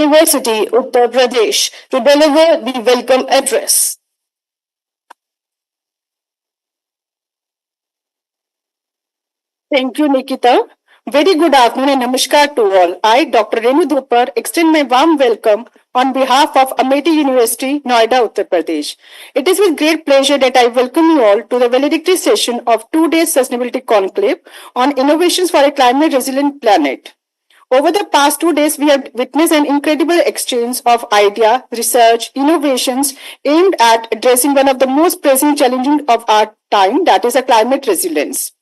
University, Uttar Pradesh, to deliver the welcome address. Thank you, Nikita. Very good afternoon and namaskar to all. I, Dr. Renu Dhupar, extend my warm welcome on behalf of Amity University, Noida, Uttar Pradesh. It is with great pleasure that I welcome you all to the valedictory session of 2 days Sustainability Conclave on Innovations for a Climate Resilient Planet. Over the past 2 days, we have witnessed an incredible exchange of idea, research, innovations aimed at addressing one of the most pressing challenges of our time, that is, a climate resilience.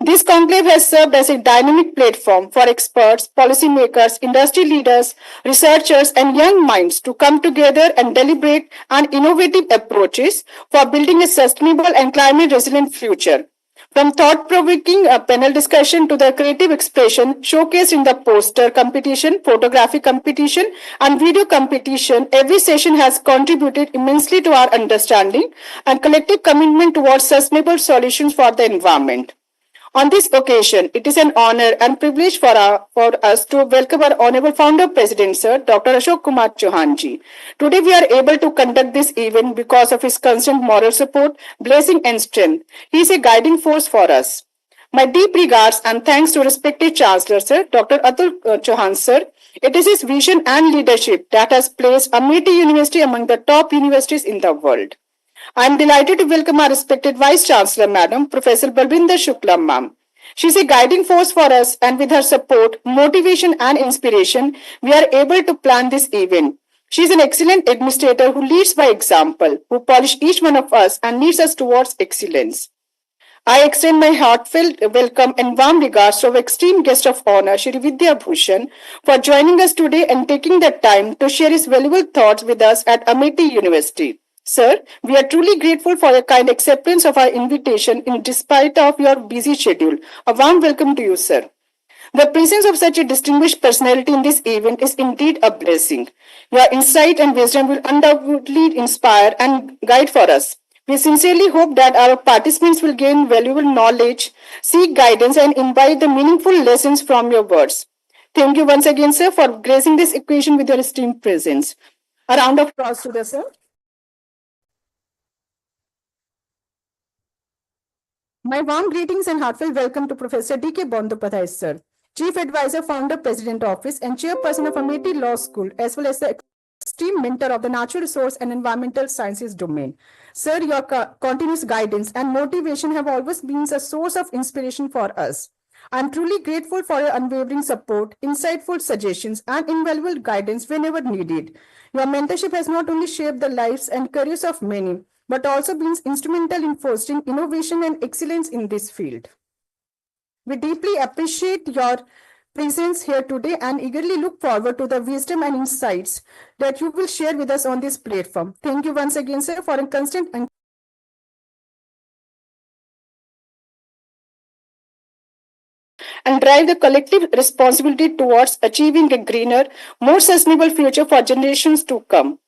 This conclave has served as a dynamic platform for experts, policymakers, industry leaders, researchers, and young minds to come together and deliberate on innovative approaches for building a sustainable and climate resilient future. From thought-provoking panel discussion to the creative expression showcased in the poster competition, photography competition, and video competition, every session has contributed immensely to our understanding and collective commitment towards sustainable solutions for the environment. On this occasion, it is an honor and privilege for us to welcome our Honorable Founder President, Sir Dr. Ashok Kumar Chauhan ji. Today, we are able to conduct this event because of his constant moral support, blessing, and strength. He is a guiding force for us. My deep regards and thanks to respected Chancellor, Sir Dr. Atul Chauhan, Sir. It is his vision and leadership that has placed Amity University among the top universities in the world. I am delighted to welcome our respected Vice Chancellor, Madam Professor Balbinder Shukla, Ma'am. She is a guiding force for us, and with her support, motivation, and inspiration, we are able to plan this event. She is an excellent administrator who leads by example, who polishes each one of us and leads us towards excellence. I extend my heartfelt welcome and warm regards to our esteemed guest of honor, Shri Vidya Bhushan, for joining us today and taking the time to share his valuable thoughts with us at Amity University. Sir, we are truly grateful for your kind acceptance of our invitation in despite of your busy schedule. A warm welcome to you, sir. The presence of such a distinguished personality in this event is indeed a blessing. Your insight and wisdom will undoubtedly inspire and guide for us. We sincerely hope that our participants will gain valuable knowledge, seek guidance, and imbibe the meaningful lessons from your words. Thank you once again, sir, for gracing this occasion with your esteemed presence. A round of applause to the sir. My warm greetings and heartfelt welcome to Professor D.K. Bandopadhyay, sir, Chief Advisor, Founder, President Office, and Chairperson of Amity Law School, as well as the esteemed mentor of the Natural Resource and Environmental Sciences domain. Sir, your continuous guidance and motivation have always been a source of inspiration for us. I am truly grateful for your unwavering support, insightful suggestions, and invaluable guidance whenever needed. Your mentorship has not only shaped the lives and careers of many, but also been instrumental in fostering innovation and excellence in this field. We deeply appreciate your presence here today and eagerly look forward to the wisdom and insights that you will share with us on this platform. Thank you once again, sir, for a constant and drive the collective responsibility towards achieving a greener, more sustainable future for generations to come.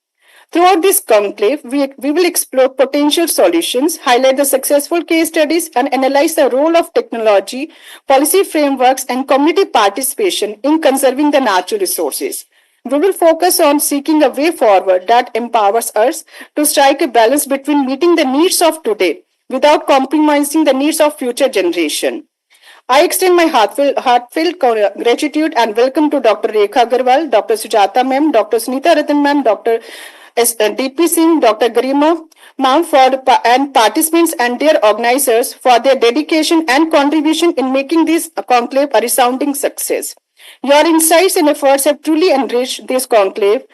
Throughout this conclave, we will explore potential solutions, highlight the successful case studies, and analyze the role of technology, policy frameworks, and community participation in conserving the natural resources. We will focus on seeking a way forward that empowers us to strike a balance between meeting the needs of today without compromising the needs of future generation. I extend my heartfelt gratitude and welcome to Dr. Rekha Agarwal, Dr. Sujata Ma'am, Dr. Sunita Ratan Ma'am, Dr. DP Singh, Dr. Garima Ma'am and participants and their organizers for their dedication and contribution in making this conclave a resounding success. Your insights and efforts have truly enriched this conclave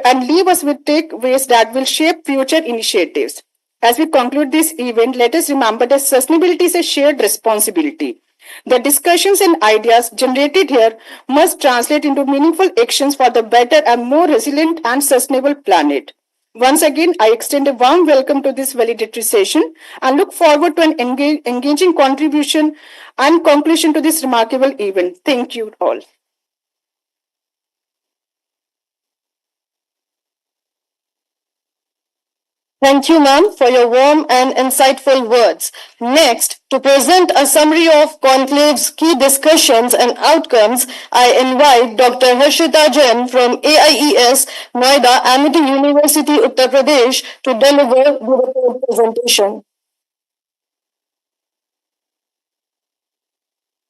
and leave us with takeaways that will shape future initiatives. As we conclude this event, let us remember that sustainability is a shared responsibility. The discussions and ideas generated here must translate into meaningful actions for the better and more resilient and sustainable planet. Once again, I extend a warm welcome to this valedictory session and look forward to an engaging contribution and conclusion to this remarkable event. Thank you all. Thank you, ma'am, for your warm and insightful words. Next, to present a summary of conclave's key discussions and outcomes, I invite Dr. Harshita Jain from AIES, Noida, Amity University, Uttar Pradesh, to deliver the report presentation.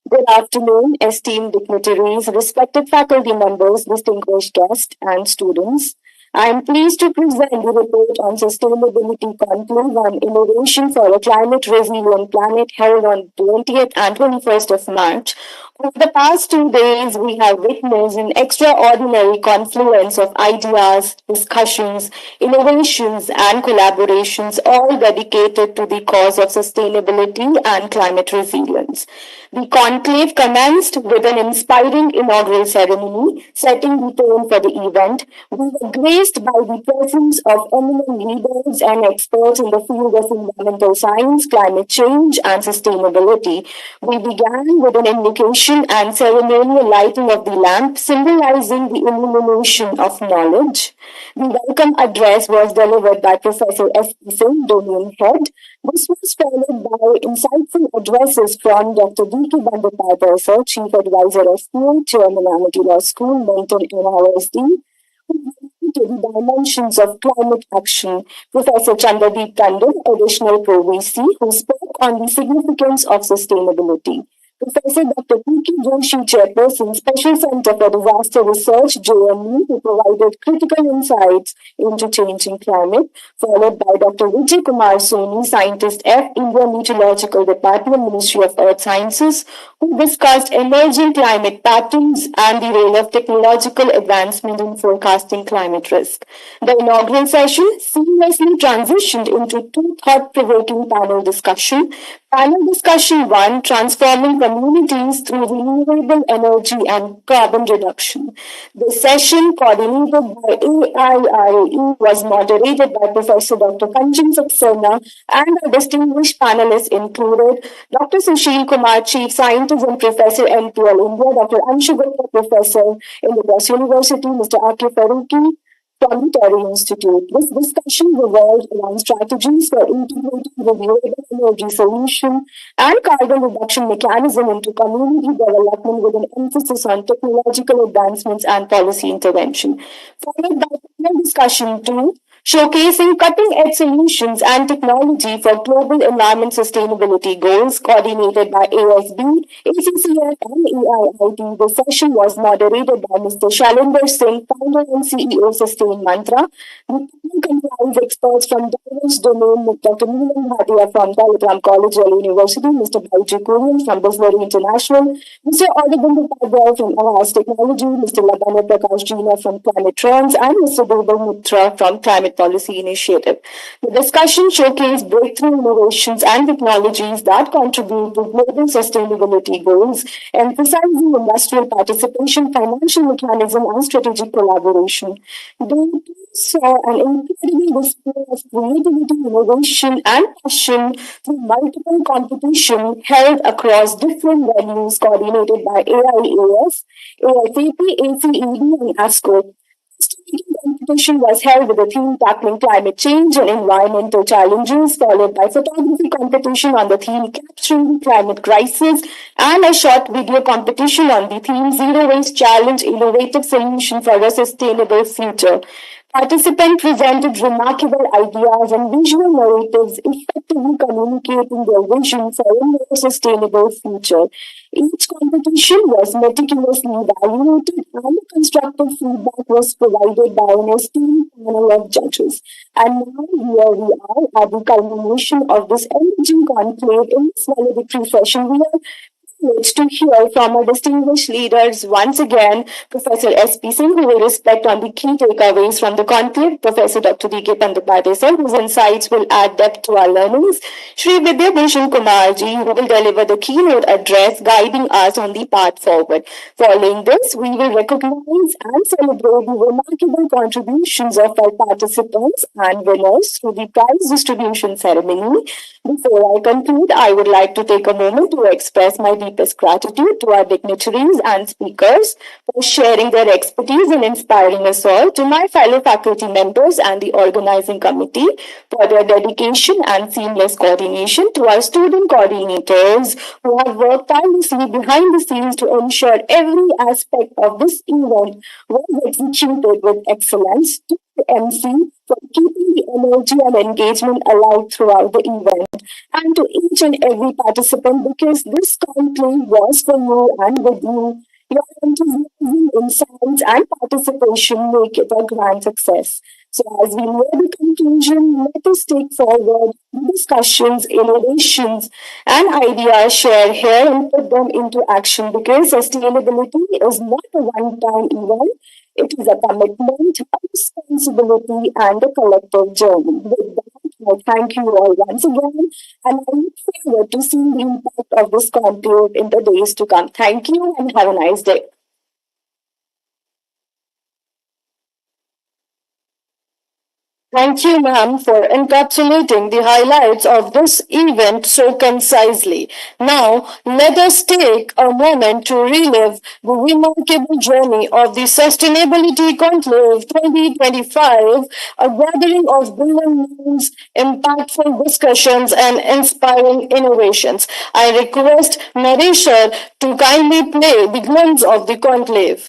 Good afternoon, esteemed dignitaries, respected faculty members, distinguished guests, and students. I am pleased to present the report on Sustainability Conclave on Innovation for a Climate Resilient Planet held on 20th and 21st of March. Over the past 2 days, we have witnessed an extraordinary confluence of ideas, discussions, innovations, and collaborations, all dedicated to the cause of sustainability and climate resilience. The conclave commenced with an inspiring inaugural ceremony, setting the tone for the event. We were graced by the presence of eminent leaders and experts in the field of environmental science, climate change, and sustainability. We began with an invocation and ceremonial lighting of the lamp, symbolizing the illumination of knowledge. The welcome address was delivered by Professor F-3, Domain Head. This was followed by insightful addresses from Dr. D.K. Bandapata, Sir, Chief Advisor of PA, Chairman, Amity Law School, Menton, NISD, who to the dimensions of climate action. Professor Chandradeep Tandon, additional Pro VC, who spoke on the significance of sustainability. Professor Dr. P.K. Joshi, Chairperson, Special Center for Disaster Research, JMU, who provided critical insights into changing climate, followed by Dr. Vijay Kumar Soni, Scientist F, India Meteorological Department, Ministry of Earth Sciences, who discussed emerging climate patterns and the role of technological advancement in forecasting climate risk. The inaugural session seamlessly transitioned into two thought-provoking panel discussion. Panel discussion 1, transforming communities through renewable energy and carbon reduction. This session, coordinated by AIIAE, was moderated by Professor Dr. Kanjan Saxena, and our distinguished panelists included Dr. Sushil Kumar, Chief Scientist and Professor NPL India, Dr. Anshu Gupta, Professor in the Cross University, Mr. Akif Faruqi, from the Terry Institute. This discussion revolved around strategies for integrating renewable energy solution and carbon reduction mechanism into community development with an emphasis on technological advancements and policy intervention. Followed by panel discussion 2, showcasing cutting-edge solutions and technology for global environment sustainability goals, coordinated by ASB, ACCF, and AIIT. The session was moderated by Mr. Shalinder Singh, founder and CEO, Sustain Mantra. The panel comprised experts from diverse domains, Dr. Neelam Bhatia from Telegram College, Delhi University, Mr. Baiju Kurian from Bisleri International, Mr. Aurobindo Padwal from Avas Technology, Mr. Labana Prakash Jina from Climate Trends, and Mr. Birbal Mitra from Climate Policy Initiative. The discussion showcased breakthrough innovations and technologies that contribute to global sustainability goals, emphasizing industrial participation, financial mechanism, and strategic collaboration. They saw an incredible display of creativity, innovation, and passion through multiple competition held across different venues coordinated by AIAS, AFAP, ACED, and ASCO. Competition was held with the theme tackling climate change and environmental challenges, followed by photography competition on the theme capturing the climate crisis, and a short video competition on the theme zero waste challenge, innovative solution for a sustainable future. Participants presented remarkable ideas and visual narratives, effectively communicating their vision for a more sustainable future. Each competition was meticulously evaluated and constructive feedback was provided by an esteemed panel of judges. And now here we are at the culmination of this engaging conclave in this valedictory session. We are privileged to hear from our distinguished leaders once again, Professor S.P. Singh, who will reflect on the key takeaways from the conclave, Professor Dr. D.K. Pandapade, sir, whose insights will add depth to our learnings, Shri Vidya Bhushan Kumarji, who will deliver the keynote address guiding us on the path forward. Following this, we will recognize and celebrate the remarkable contributions of our participants and winners through the prize distribution ceremony. Before I conclude, I would like to take a moment to express my deepest gratitude to our dignitaries and speakers for sharing their expertise and inspiring us all, to my fellow faculty members and the organizing committee for their dedication and seamless coordination, to our student coordinators who have worked tirelessly behind the scenes to ensure every aspect of this event was executed with excellence, to the MC for keeping the energy and engagement alive throughout the event, and to each and every participant, because this conclave was for you and with you. Your enthusiasm, insights, and participation make it a grand success. So, as we near the conclusion, let us take forward the discussions, innovations, and ideas shared here and put them into action, because sustainability is not a one time event. It is a commitment, a responsibility, and a collective journey. With that, I thank you all once again, and I look forward to seeing the impact of this conclave in the days to come. Thank you, and have a nice day. Thank you, ma'am, for encapsulating the highlights of this event so concisely. Now, let us take a moment to relive the remarkable journey of the Sustainability Conclave 2025, a gathering of brilliant minds, impactful discussions, and inspiring innovations. I request Naresha to kindly play the glimpse of the conclave.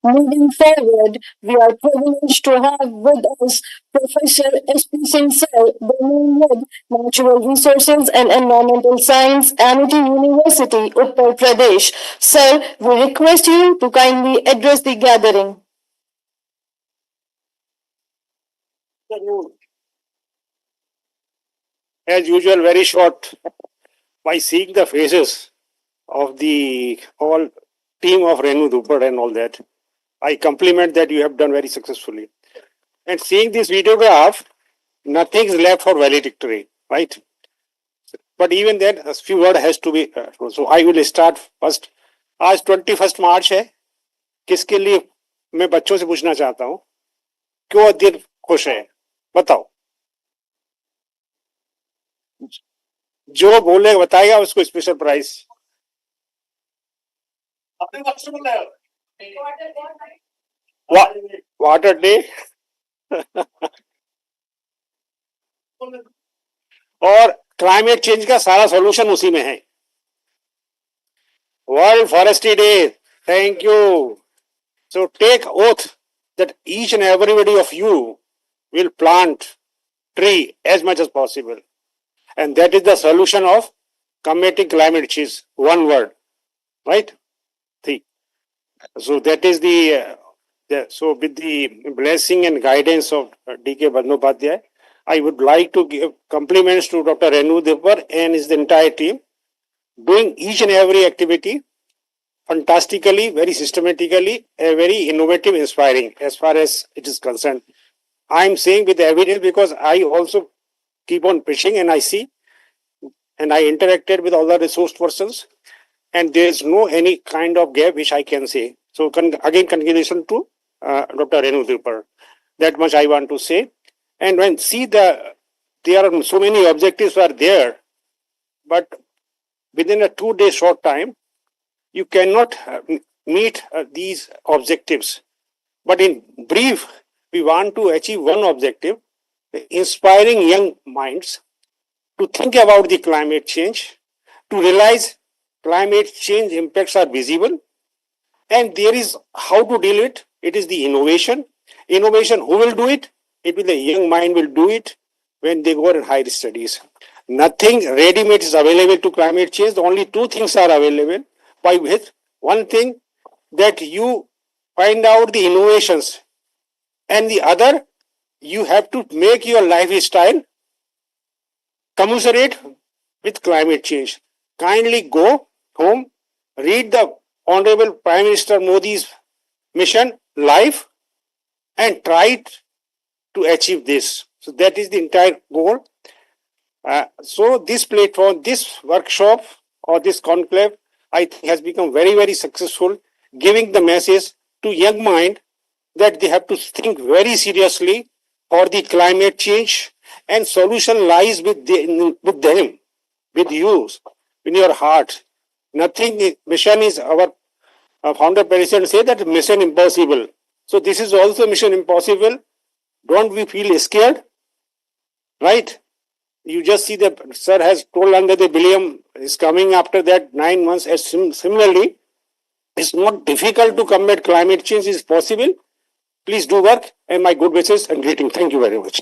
Moving forward, we are privileged to have with us Professor S.P. Sinsal, Domain Head, Natural Resources and Environmental Science, Amity University, Uttar Pradesh. Sir, we request you to kindly address the gathering. As usual, very short. By seeing the faces of the whole team of Renu Dhupad and all that, I compliment that you have done very successfully. And seeing this videograph, nothing is left for valedictory, right? But even then, a few word has to be. So I will start first. आज 21 मार्च है. किसके लिए मैं बच्चों से पूछना चाहता हूँ क्यों दिन खुश है बताओ जो बोले बताएगा उसको स्पेशल प्राइज वाटर डे और क्लाइमेट चेंज का सारा सॉल्यूशन उसी में है world forestry day thank you so take oath that each and everybody of you will plant tree as much as possible and that is the solution of combating climate change one word right three so that is so with the blessing and guidance of D.K. Bandyopadhyay I would like to give compliments to Dr. Renu Dhupad and his entire team doing each and every activity fantastically, very systematically, very innovative, inspiring as far as it is concerned. I am saying with evidence because I also keep on preaching and I see and I interacted with all the resource persons, and there is no any kind of gap which I can say. So again, congratulations to Dr. Renu Drupar. That much I want to say. And when see there are so many objectives are there, but within a 2 day short time, you cannot meet these objectives. But in brief, we want to achieve one objective, inspiring young minds to think about the climate change, to realize climate change impacts are visible, and there is how to deal with it. It is the innovation. Innovation, who will do it? It will the young mind will do it when they go in higher studies. Nothing ready-made is available to climate change. Only two things are available. By which one thing that you find out the innovations, and the other you have to make your lifestyle commensurate with climate change. Kindly go home, read the Honorable Prime Minister Modi's mission life, and try to achieve this. So that is the entire goal. So this platform, this workshop or this conclave, I think has become very, very successful, giving the message to young mind that they have to think very seriously for the climate change, and solution lies with them, with you, in your heart. Nothing, mission is our founder president say that mission impossible. So this is also mission impossible. Don't we feel scared? Right? You just see the sir has told under the billion is coming after that 9 months. As similarly, it's not difficult to combat climate change. It's possible. Please do work, and my good wishes and greeting. Thank you very much.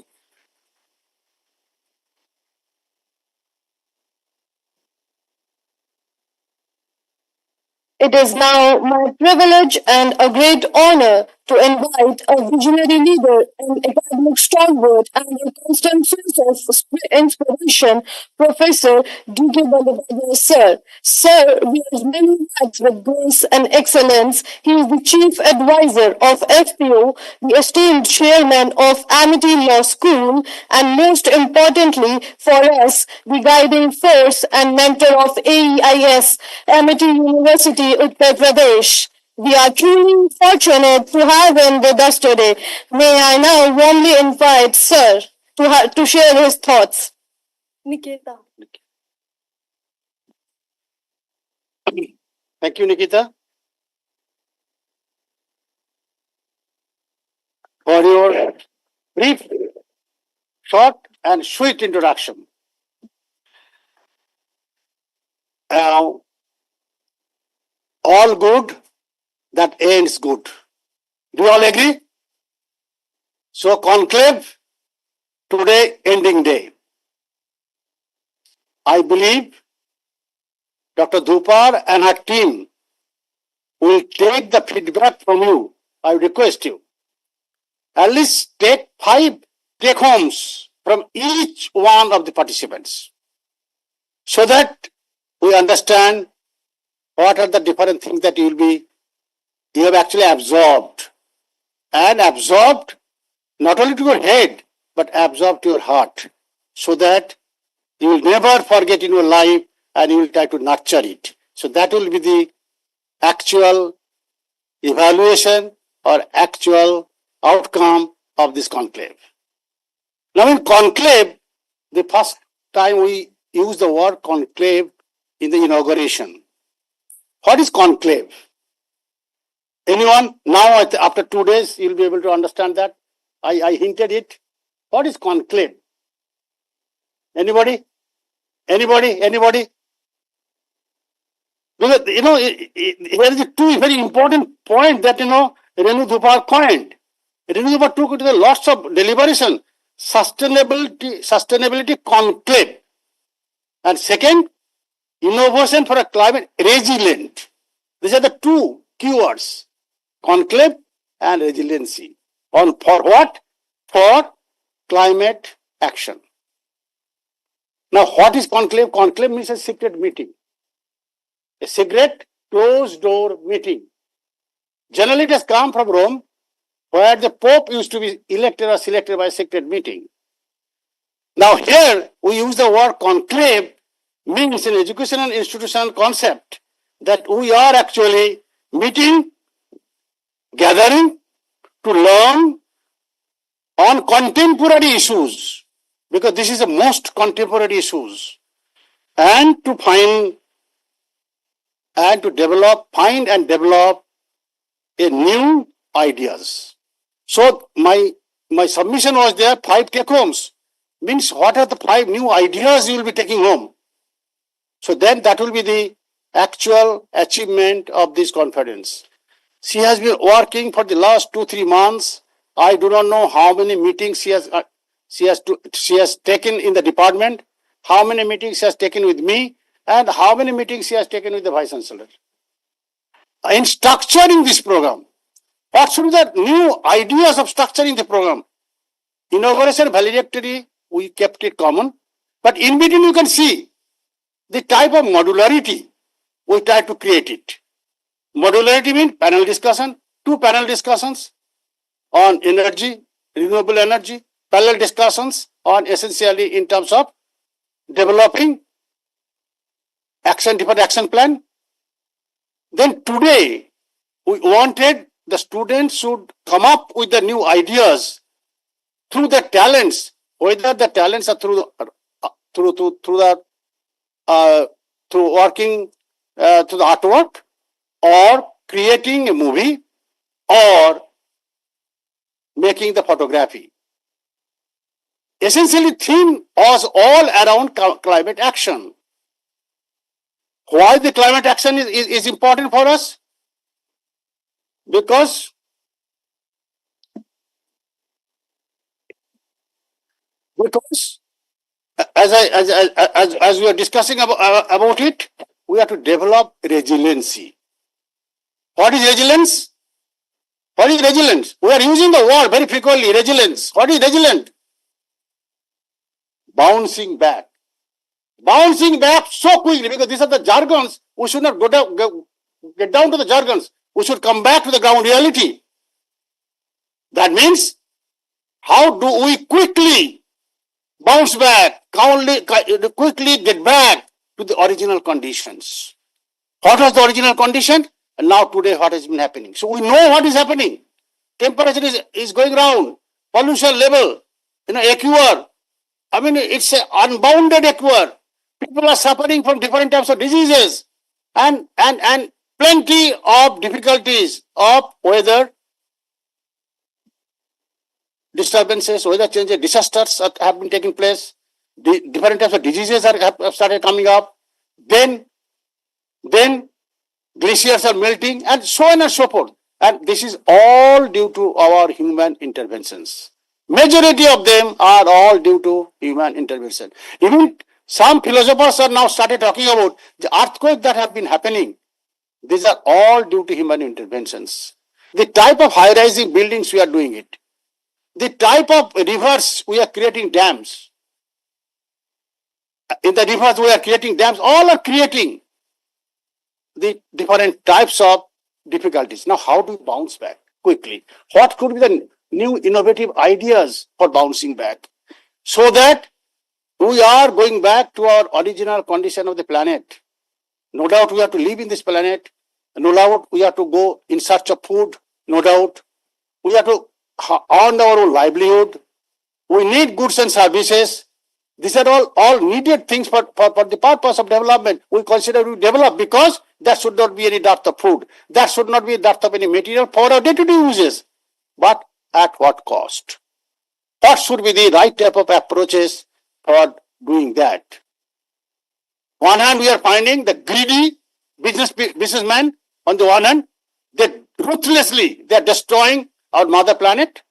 It is now my privilege and a great honor to invite a visionary leader, an academic stalwart, and a constant source of inspiration, Professor D.K. Bandyopadhyay, Sir. Sir wears many hats with grace and excellence. He is the chief advisor of FPO, the esteemed chairman of Amity Law School, and most importantly for us, the guiding force and mentor of AEIS, Amity University, Uttar Pradesh. We are truly fortunate to have him with us today. May I now warmly invite Sir to share his thoughts. Nikita. Thank you, Nikita, for your brief, short, and sweet introduction. All good that ends good. Do you all agree? So, conclave, today ending day. I believe Dr. Dhupar and her team will take the feedback from you. I request you. At least take 5 take homes from each one of the participants, so that we understand what are the different things that you have actually absorbed, and absorbed not only to your head, but absorbed to your heart, so that you will never forget in your life, and you will try to nurture it. So that will be the actual evaluation or actual outcome of this conclave. Now in conclave, the first time we use the word conclave in the inauguration. What is conclave? Anyone? Now after 2 days, you'll be able to understand that. I hinted it. What is conclave? Anybody? Anybody? Because, here is two very important point that, Renu Dhupar coined. Renu Dhupar took it to the lots of deliberation. Sustainability conclave. And second, innovation for a climate resilient. These are the two keywords, conclave and resiliency. For what? For climate action. Now, what is conclave? Conclave means a secret meeting. A secret closed door meeting. Generally, it has come from Rome, where the Pope used to be elected or selected by a secret meeting. Now, here we use the word conclave means an educational institutional concept that we are actually meeting, gathering to learn on contemporary issues, because this is the most contemporary issues, and to find and to develop, find and develop a new ideas. So my submission was there, 5 take homes. Means what are the 5 new ideas you will be taking home? So then that will be the actual achievement of this conference. She has been working for the last 2-3 months. I do not know how many meetings she has taken in the department, how many meetings she has taken with me, and how many meetings she has taken with the Vice Chancellor. In structuring this program, what should be the new ideas of structuring the program? Inauguration, valedictory, we kept it common. But in between you can see the type of modularity we try to create it. Modularity means panel discussion, 2 panel discussions on energy, renewable energy, parallel discussions on essentially in terms of developing different action plan. Then today, we wanted the students should come up with the new ideas through the talents, whether the talents are through working through the artwork, or creating a movie, or making the photography. Essentially, theme was all around climate action. Why the climate action is important for us? Because as we are discussing about it, we have to develop resiliency. What is resilience? What is resilience? We are using the word very frequently, resilience. What is resilient? Bouncing back. Bouncing back so quickly, because these are the jargons. We should not get down to the jargons. We should come back to the ground reality. That means, how do we quickly bounce back, quickly get back to the original conditions? What was the original condition? And now today what has been happening? So we know what is happening. Temperature is going round, pollution level, AQR. I mean, it's an unbounded AQR. People are suffering from different types of diseases, and plenty of difficulties of weather disturbances, weather changes, disasters have been taking place. Different types of diseases have started coming up. Then glaciers are melting, and so on and so forth. And this is all due to our human interventions. Majority of them are all due to human intervention. Even some philosophers are now started talking about the earthquakes that have been happening. These are all due to human interventions. The type of high-rising buildings we are doing it. The type of rivers we are creating dams. In the rivers we are creating dams. All are creating the different types of difficulties. Now, how do we bounce back quickly? What could be the new innovative ideas for bouncing back, so that we are going back to our original condition of the planet? No doubt we have to live in this planet. No doubt we have to go in search of food. No doubt we have to earn our own livelihood. We need goods and services. These are all needed things for the purpose of development. We consider we develop, because there should not be any dearth of food. There should not be a dearth of any material for our day-to-day uses. But at what cost? What should be the right type of approaches for doing that? On one hand, we are finding the greedy businessmen. On the one hand, they are destroying our mother planet.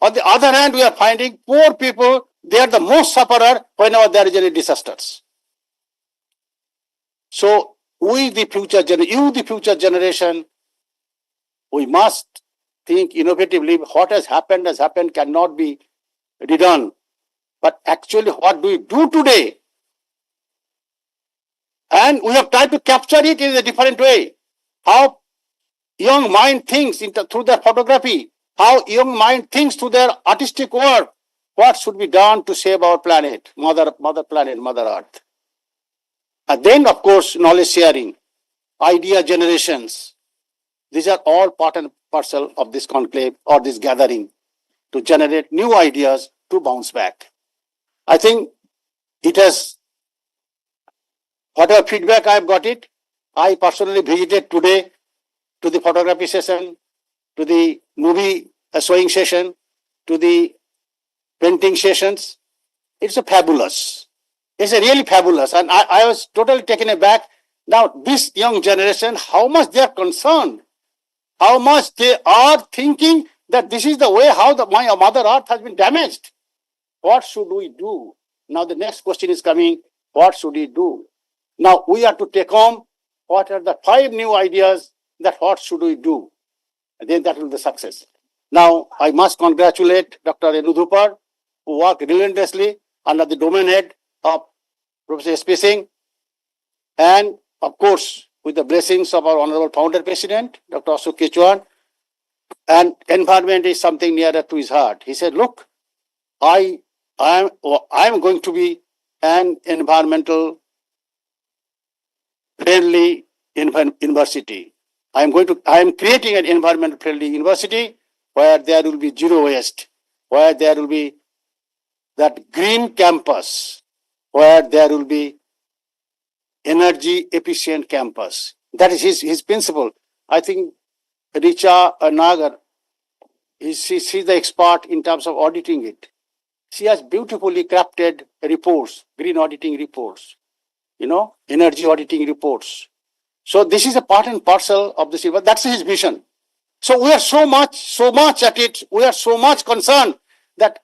On the other hand, we are finding poor people. They are the most sufferer whenever there is any disasters. So you, the future generation, we must think innovatively. What has happened cannot be redone. But actually, what do we do today? And we have tried to capture it in a different way. How young mind thinks through their photography, how young mind thinks through their artistic work. What should be done to save our planet, Mother Planet, Mother Earth? And then, of course, knowledge sharing, idea generations. These are all part and parcel of this conclave or this gathering to generate new ideas to bounce back. I think it has, whatever feedback I have got it, I personally visited today to the photography session, to the movie showing session, to the painting sessions. It's a fabulous. It's a really fabulous. And I was totally taken aback. Now, this young generation, how much they are concerned, how much they are thinking that this is the way how my Mother Earth has been damaged. What should we do? Now, the next question is coming. What should we do? Now, we have to take home what are the 5 new ideas that what should we do? And then that will be the success. Now, I must congratulate Dr. Enudhupar, who worked relentlessly under the domain head of Professor S.P. Singh, and of course, with the blessings of our Honorable Founder President, Dr. Ashok Kechwan, and environment is something nearer to his heart. He said, look, I am going to be an environmental friendly university. I am creating an environmental friendly university where there will be zero waste, where there will be that green campus, where there will be energy efficient campus. That is his principle. I think Richa Nagar, she's the expert in terms of auditing it. She has beautifully crafted reports, green auditing reports, energy auditing reports. So this is a part and parcel of this. That's his vision. So we are so much at it. We are so much concerned that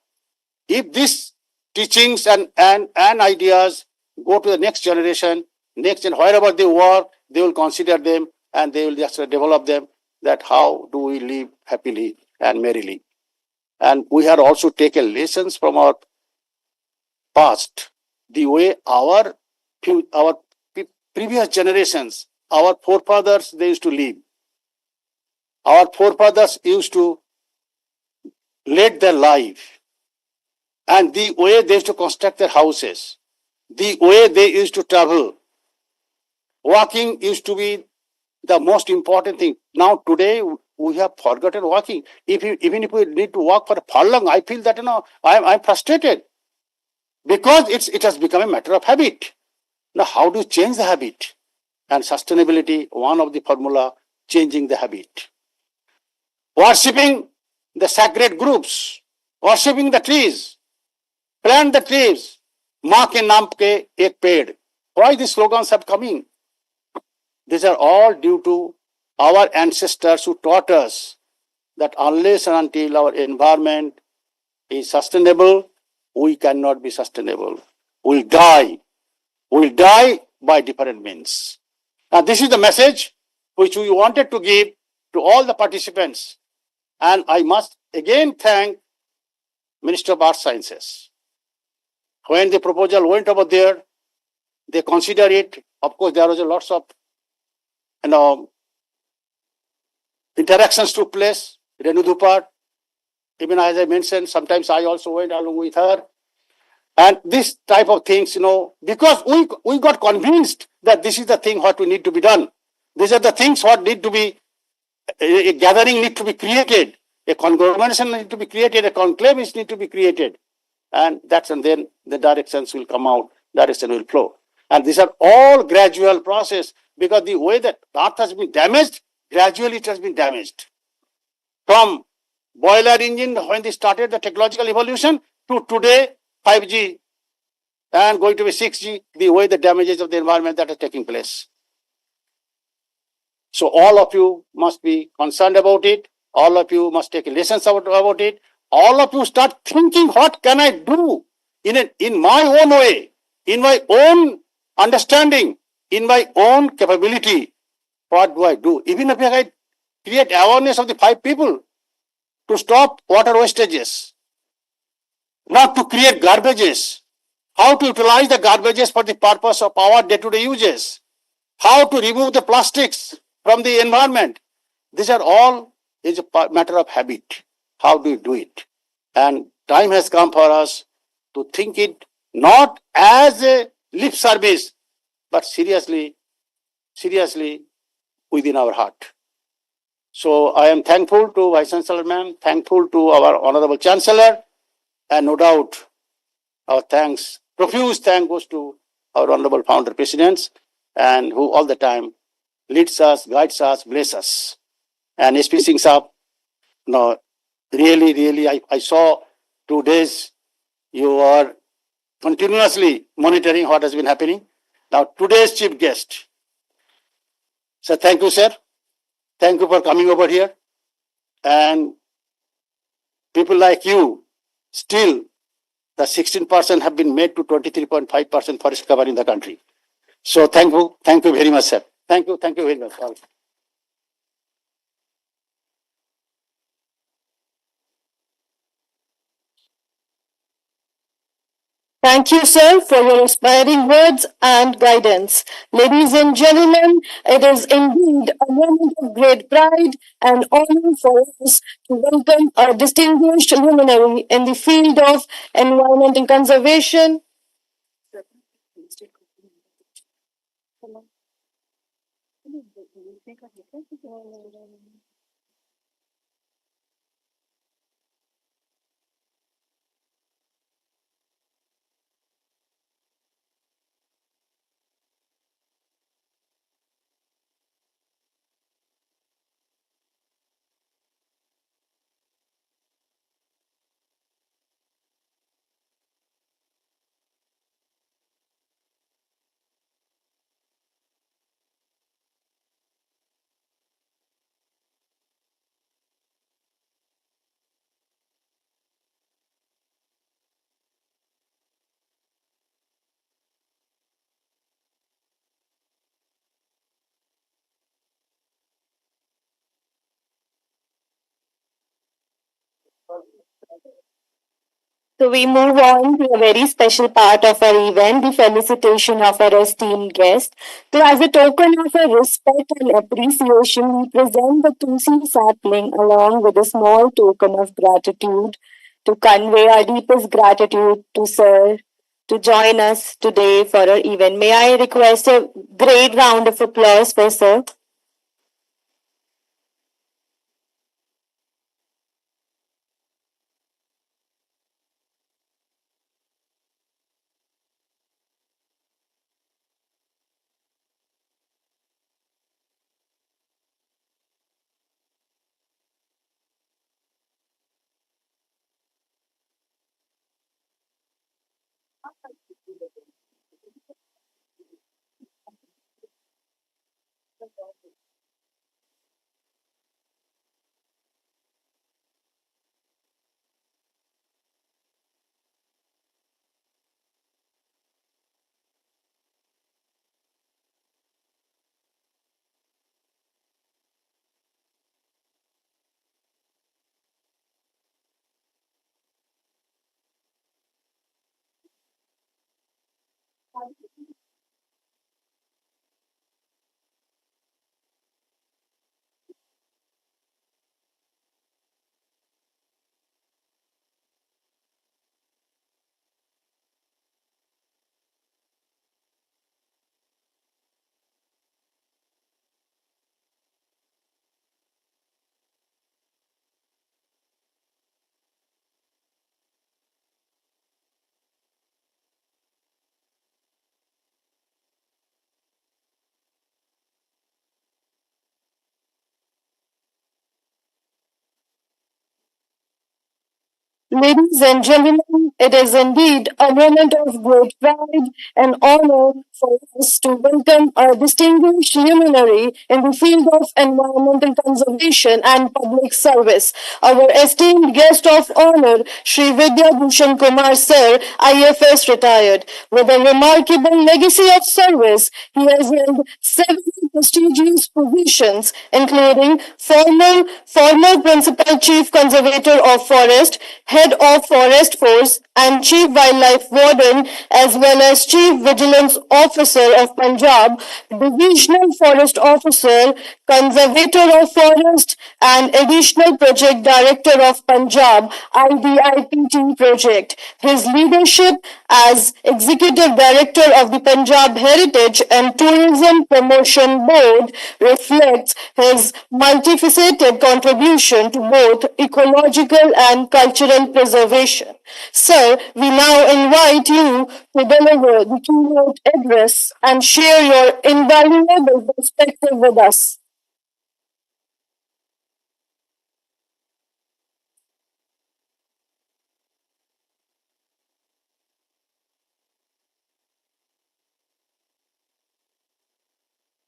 if these teachings and ideas go to the next generation, wherever they work, they will consider them and they will just develop them, that how do we live happily and merrily. And we have also taken lessons from our past, the way our previous generations, our forefathers, they used to live. Our forefathers used to lead their life, and the way they used to construct their houses, the way they used to travel. Walking used to be the most important thing. Now today we have forgotten walking. Even if we need to walk for a furlong, I feel that I'm frustrated because it has become a matter of habit. Now, how do you change the habit? And sustainability, one of the formula, changing the habit. Worshipping the sacred groups, worshipping the trees, plant the trees, माँ के नाम के एक पेड़. Why these slogans have coming? These are all due to our ancestors who taught us that unless and until our environment is sustainable, we cannot be sustainable. We'll die. We'll die by different means. Now, this is the message which we wanted to give to all the participants. And I must again thank Minister of Arts Sciences. When the proposal went over there, they considered it. Of course, there was a lots of interactions took place. Renudhupar, even as I mentioned, sometimes I also went along with her. And this type of things, because we got convinced that this is the thing what we need to be done. These are the things what need to be, a gathering need to be created, a conglomeration need to be created, a conclave need to be created. And then the directions will come out, direction will flow. And these are all gradual process, because the way that Earth has been damaged, gradually it has been damaged. From boiler engine, when they started the technological evolution, to today, 5G, and going to be 6G, the way the damages of the environment that are taking place. So all of you must be concerned about it. All of you must take lessons about it. All of you start thinking, what can I do in my own way, in my own understanding, in my own capability? What do I do? Even if I create awareness of the 5 people to stop water wastages, not to create garbages, how to utilize the garbages for the purpose of our day-to-day uses, how to remove the plastics from the environment. These are all is a matter of habit. How do you do it? And time has come for us to think it not as a lip service, but seriously within our heart. So I am thankful to Vice Chancellor ma'am, thankful to our Honorable Chancellor, and no doubt our thanks, profuse thanks goes to our Honorable Founder Presidents, and who all the time leads us, guides us, bless us. And SP Singh Saab, no, really, I saw 2 days you are continuously monitoring what has been happening. Now today's chief guest. So thank you, sir. Thank you for coming over here. And people like you, still the 16% have been made to 23.5% forest cover in the country. So thank you very much, sir. Thank you very much. Thank you, sir, for your inspiring words and guidance. Ladies and gentlemen, it is indeed a moment of great pride and honor for us to welcome a distinguished luminary in the field of environmental conservation. So we move on to a very special part of our event, the felicitation of our esteemed guest. So as a token of our respect and appreciation, we present the Tulsi sapling along with a small token of gratitude to convey our deepest gratitude to Sir to join us today for our event. May I request a great round of applause for Sir? Ladies and gentlemen, it is indeed a moment of great pride and honor for us to welcome a distinguished luminary in the field of environmental conservation and public service. Our esteemed guest of honor, Sri Vidya Bhushan Kumar Sir, IFS retired. With a remarkable legacy of service, he has held several prestigious positions, including former Principal Chief Conservator of Forest, Head of Forest Force, and Chief Wildlife Warden as well as Chief Vigilance Officer of Punjab, Divisional Forest Officer, Conservator of Forest and Additional Project Director of Punjab IDIPT project. His leadership as Executive Director of the Punjab Heritage and Tourism Promotion Board reflects his multifaceted contribution to both ecological and cultural preservation. Sir, we now invite you to deliver the keynote address and share your invaluable perspective with us.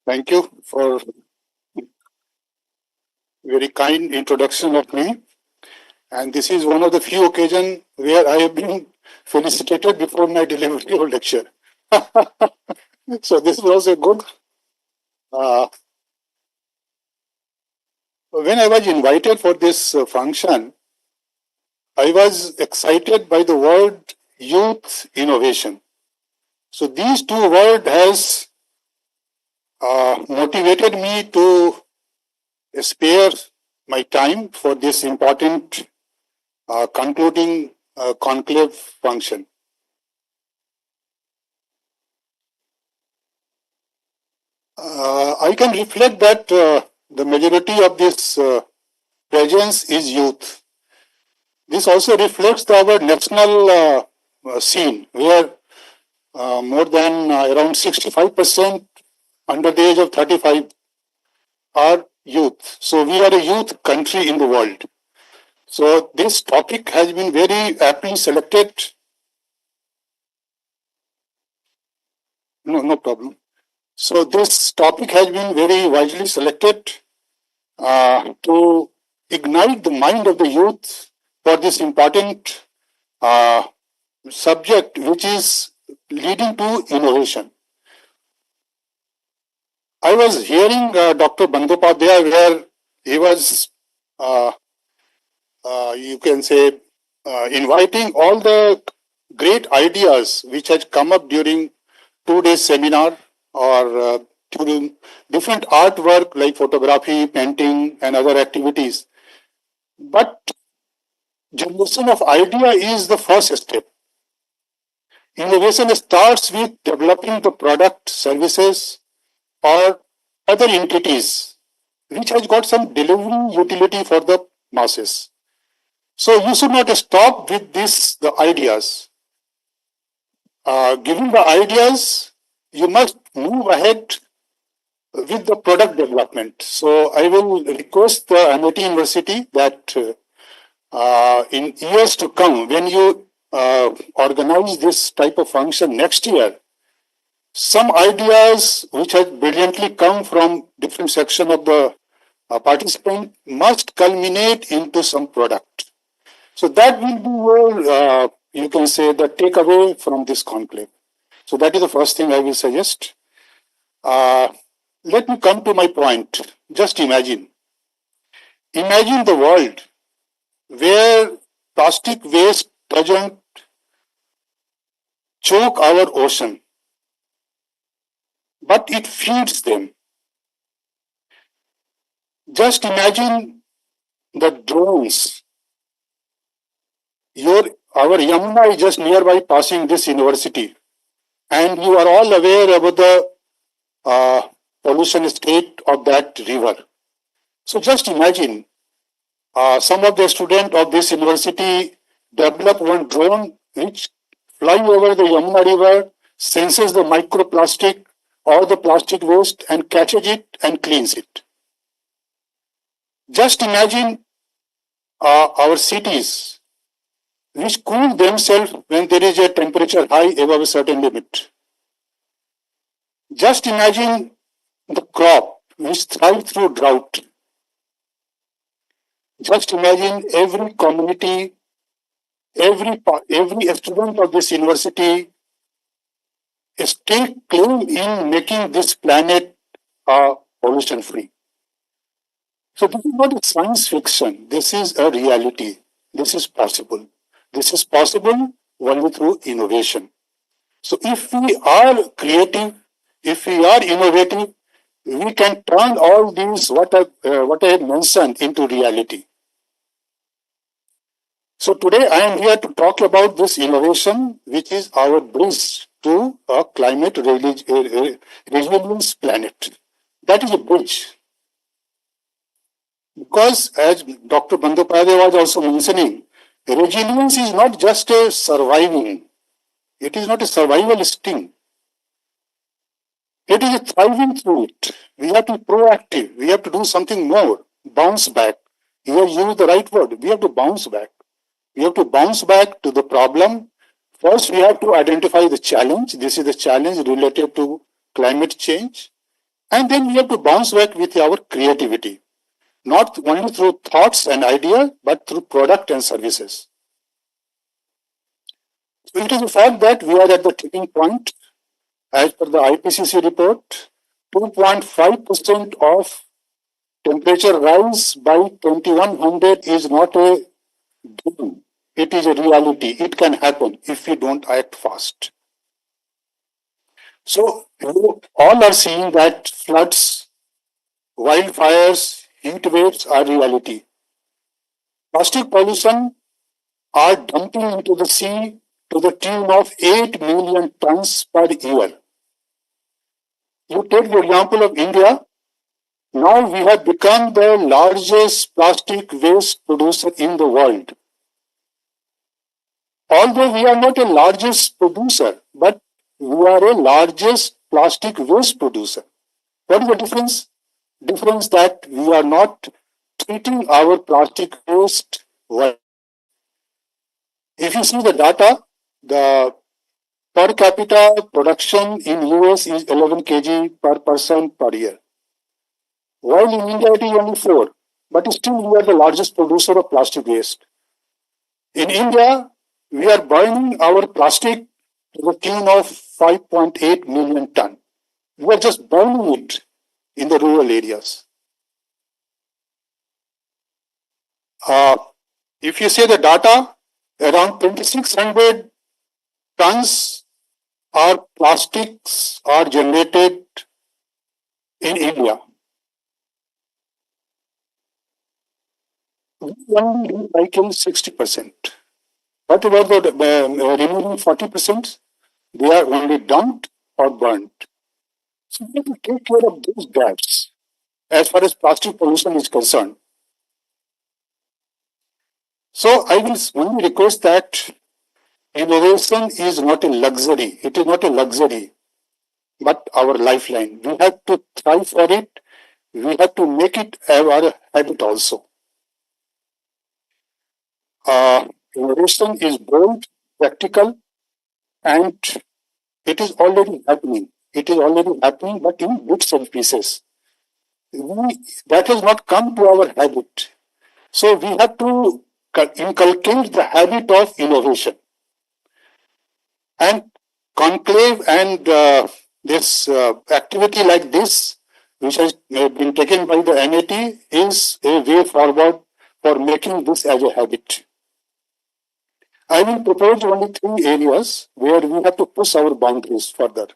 Thank you for very kind introduction of me. And this is one of the few occasions where I have been felicitated before my delivery of lecture. So this was a good. When I was invited for this function, I was excited by the word youth innovation. So these two words has motivated me to spare my time for this important concluding conclave function. I can reflect that the majority of this presence is youth. This also reflects our national scene, where more than around 65% under the age of 35 are youth. So we are a youth country in the world. So this topic has been very aptly selected. No problem. So this topic has been very wisely selected to ignite the mind of the youth for this important subject, which is leading to innovation. I was hearing Dr. Bandyopadhyay where he was, you can say, inviting all the great ideas which had come up during 2 days seminar or during different artwork like photography, painting and other activities. But generation of idea is the first step. Innovation starts with developing the product, services or other entities which has got some delivery utility for the masses. So you should not stop with this, the ideas. Given the ideas, you must move ahead with the product development. So I will request the MIT University that in years to come, when you organize this type of function next year, some ideas which have brilliantly come from different section of the participant must culminate into some product. So that will be your, you can say, the takeaway from this conclave. So that is the first thing I will suggest. Let me come to my point. Just imagine. Imagine the world where plastic waste doesn't choke our ocean, but it feeds them. Just imagine the drones. Our Yamuna is just nearby passing this university, and you are all aware about the pollution state of that river. So just imagine some of the students of this university develop one drone which fly over the Yamuna river, senses the microplastic or the plastic waste and catches it and cleans it. Just imagine our cities which cool themselves when there is a temperature high above a certain limit. Just imagine the crop which thrive through drought. Just imagine every community, every student of this university take claim in making this planet pollution free. So this is not a science fiction. This is a reality. This is possible. This is possible only through innovation. So if we are creative, if we are innovative, we can turn all these what I have mentioned into reality. So today I am here to talk about this innovation, which is our bridge to a climate resilience planet. That is a bridge. Because as Dr. Bandyopadhyay was also mentioning, resilience is not just a surviving. It is not a survival sting. It is a thriving through it. We have to be proactive. We have to do something more. Bounce back. You have used the right word. We have to bounce back. We have to bounce back to the problem. First, we have to identify the challenge. This is the challenge related to climate change. And then we have to bounce back with our creativity. Not only through thoughts and ideas, but through product and services. So it is a fact that we are at the tipping point. As per the IPCC report, 2.5% of temperature rise by 2100 is not a dream. It is a reality. It can happen if we don't act fast. So you all are seeing that floods, wildfires, heat waves are reality. Plastic pollution are dumping into the sea to the tune of 8 million tons per year. You take the example of India. Now we have become the largest plastic waste producer in the world. Although we are not a largest producer, but we are a largest plastic waste producer. What is the difference? Difference that we are not treating our plastic waste well. If you see the data, the per capita production in US is 11 kg per person per year. While in India it is only 4, but still we are the largest producer of plastic waste. In India, we are burning our plastic to the tune of 5.8 million ton. We are just burning it in the rural areas. If you say the data, around 2,600 tons of plastics are generated in India. We only recycle 60%. What about the remaining 40%? They are only dumped or burnt. So we have to take care of those gaps as far as plastic pollution is concerned. So I will only request that innovation is not a luxury. It is not a luxury, but our lifeline. We have to thrive for it. We have to make it our habit also. Innovation is bold, practical, and it is already happening. It is already happening, but in bits and pieces. That has not come to our habit. So we have to inculcate the habit of innovation. And conclave and this activity like this, which has been taken by the MAT, is a way forward for making this as a habit. I will propose only 3 areas where we have to push our boundaries further.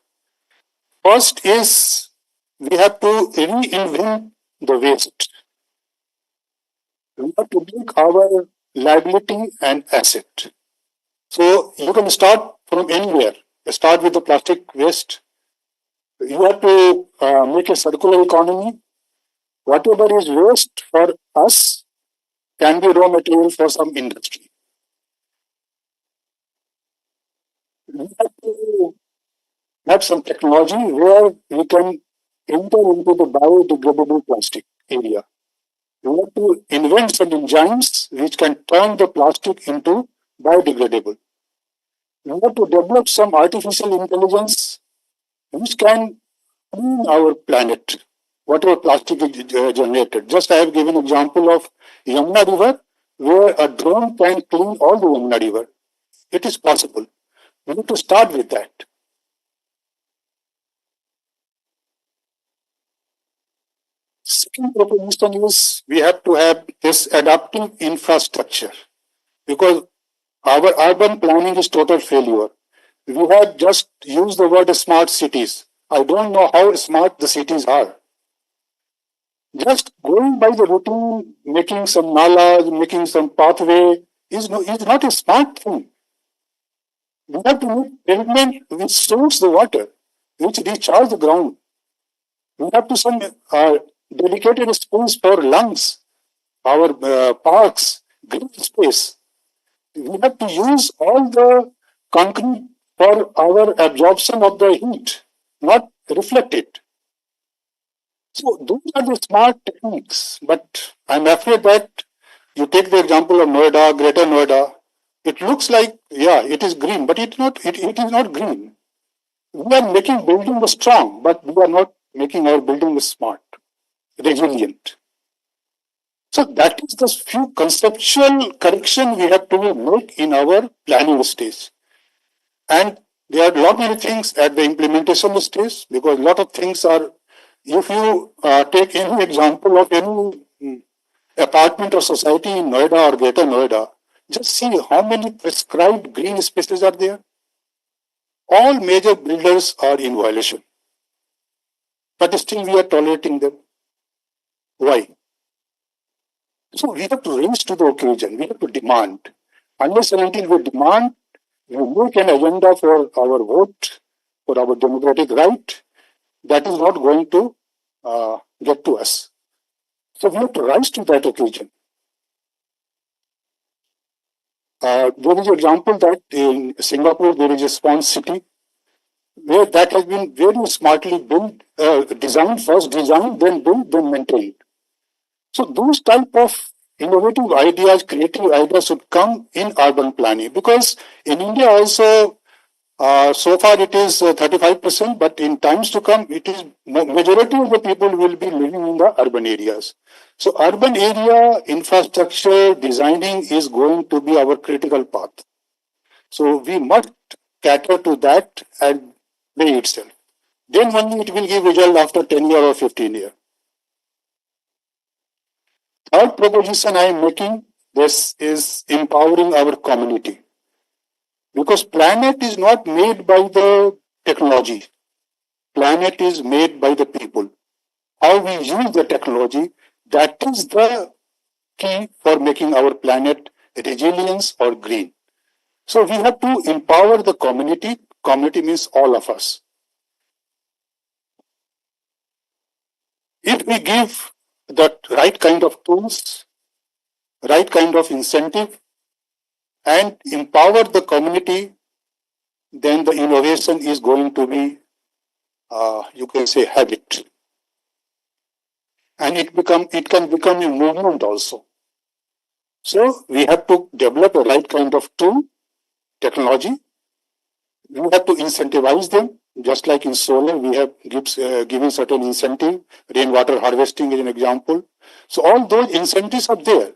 First is we have to reinvent the waste. We have to make our liability an asset. So you can start from anywhere. Start with the plastic waste. You have to make a circular economy. Whatever is waste for us can be raw material for some industry. We have to have some technology where we can enter into the biodegradable plastic area. We have to invent some enzymes which can turn the plastic into biodegradable. We have to develop some artificial intelligence which can clean our planet, whatever plastic is generated. Just I have given example of Yamuna River, where a drone can clean all the Yamuna River. It is possible. We need to start with that. Second proposition is we have to have this adaptive infrastructure, because our urban planning is total failure. We have just used the word smart cities. I don't know how smart the cities are. Just going by the routine, making some nalas, making some pathway is not a smart thing. We have to make pavement which stores the water, which recharge the ground. We have to some dedicated space for lungs, our parks, green space. We have to use all the concrete for our absorption of the heat, not reflect it. So those are the smart techniques. But I'm afraid that you take the example of Noida, Greater Noida. It looks like, yeah, it is green, but it is not green. We are making buildings strong, but we are not making our buildings smart, resilient. So that is the few conceptual correction we have to make in our planning stage. And there are a lot many things at the implementation stage, because a lot of things are, if you take any example of any apartment or society in Noida or Greater Noida, just see how many prescribed green spaces are there. All major builders are in violation, but still we are tolerating them. Why? So we have to rise to the occasion. We have to demand. Unless and until we demand, we make an agenda for our vote, for our democratic right, that is not going to get to us. So we have to rise to that occasion. There is an example that in Singapore there is a sponge city where that has been very smartly built, designed, first designed, then built, then maintained. So those type of innovative ideas, creative ideas should come in urban planning, because in India also, so far it is 35%, but in times to come, it is majority of the people will be living in the urban areas. So urban area infrastructure designing is going to be our critical path. So we must cater to that and way itself. Then only it will give result after 10 years or 15 years. Third proposition I am making, this is empowering our community. Because planet is not made by the technology. Planet is made by the people. How we use the technology, that is the key for making our planet resilient or green. So we have to empower the community. Community means all of us. If we give the right kind of tools, right kind of incentive, and empower the community, then the innovation is going to be, you can say, habit. And it can become a movement also. So we have to develop a right kind of tool, technology. We have to incentivize them, just like in solar, we have given certain incentive. Rainwater harvesting is an example. So all those incentives are there.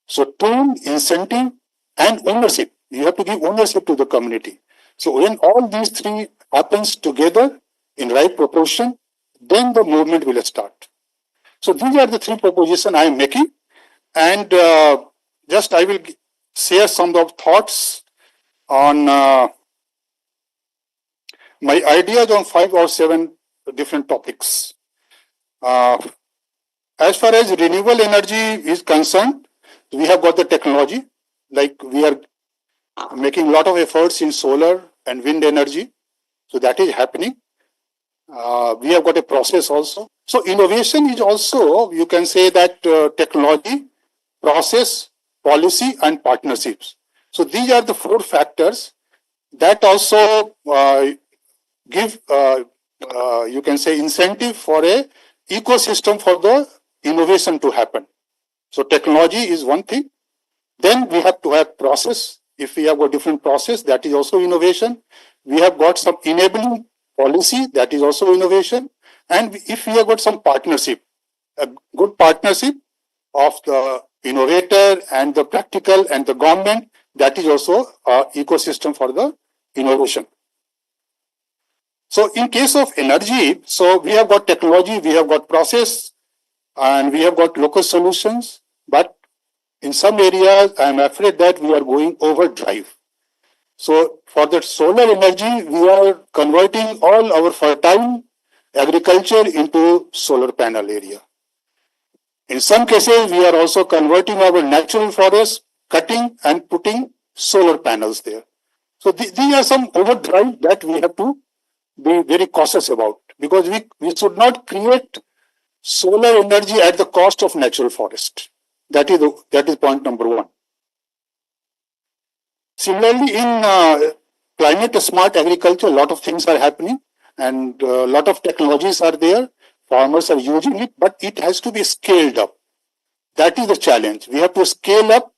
So tool, incentive, and ownership. You have to give ownership to the community. So when all these three happens together in right proportion, then the movement will start. So these are the three propositions I am making, and just I will share some of thoughts on my ideas on 5 or 7 different topics. As far as renewable energy is concerned, we have got the technology, like we are making a lot of efforts in solar and wind energy. So that is happening. We have got a process also. So innovation is also, you can say that technology, process, policy, and partnerships. So these are the 4 factors that also give, you can say, incentive for a ecosystem for the innovation to happen. So technology is one thing. Then we have to have process. If we have a different process, that is also innovation. We have got some enabling policy, that is also innovation. And if we have got some partnership, a good partnership of the innovator and the practical and the government, that is also an ecosystem for the innovation. So in case of energy, so we have got technology, we have got process, and we have got local solutions, but in some areas, I am afraid that we are going overdrive. So for that solar energy, we are converting all our fertile agriculture into solar panel area. In some cases, we are also converting our natural forests, cutting and putting solar panels there. So these are some overdrive that we have to be very cautious about, because we should not create solar energy at the cost of natural forest. That is point number one. Similarly, in climate smart agriculture, a lot of things are happening and a lot of technologies are there. Farmers are using it, but it has to be scaled up. That is the challenge. We have to scale up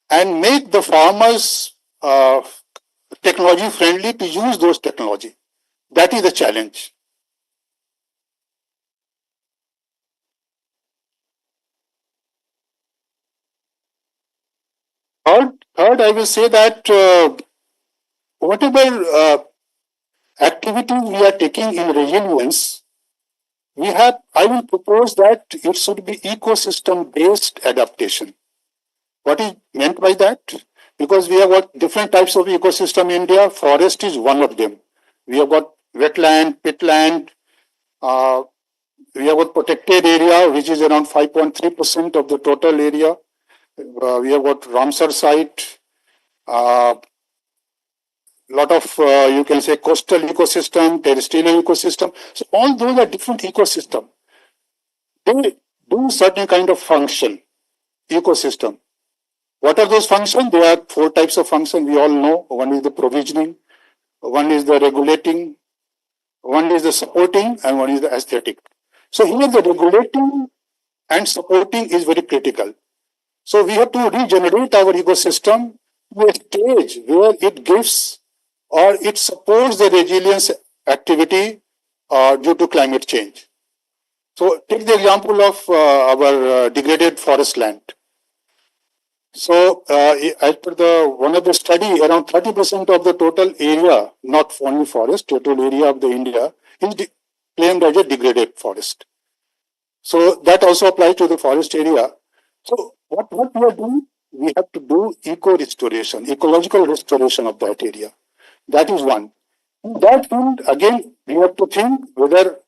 and make the farmers technology friendly to use those technology. That is the challenge. Third, I will say that whatever activities we are taking in resilience, I will propose that it should be ecosystem-based adaptation. What is meant by that? Because we have got different types of ecosystem in India. Forest is one of them. We have got wetland, pitland, we have got protected area, which is around 5.3% of the total area. We have got Ramsar site, lot of, you can say, coastal ecosystem, terrestrial ecosystem. So all those are different ecosystem. They do certain kind of function, ecosystem. What are those functions? There are 4 types of function we all know. One is the provisioning, one is the regulating, one is the supporting, and one is the aesthetic. So here the regulating and supporting is very critical. So we have to regenerate our ecosystem to a stage where it gives or it supports the resilience activity due to climate change. So take the example of our degraded forest land. So as per one of the study, around 30% of the total area, not only forest, total area of the India is claimed as a degraded forest. So that also applies to the forest area. So what we are doing? We have to do eco-restoration, ecological restoration of that area. That is one. In that field, again, we have to think whether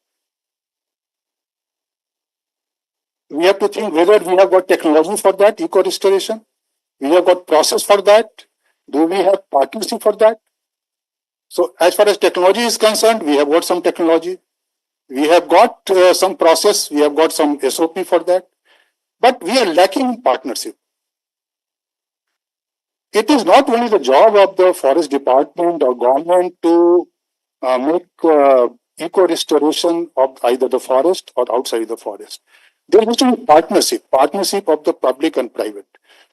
we have got technology for that eco-restoration. We have got process for that. Do we have partnership for that? So as far as technology is concerned, we have got some technology. We have got some process. We have got some SOP for that. But we are lacking partnership. It is not only the job of the forest department or government to make eco-restoration of either the forest or outside the forest. There is to be partnership of the public and private.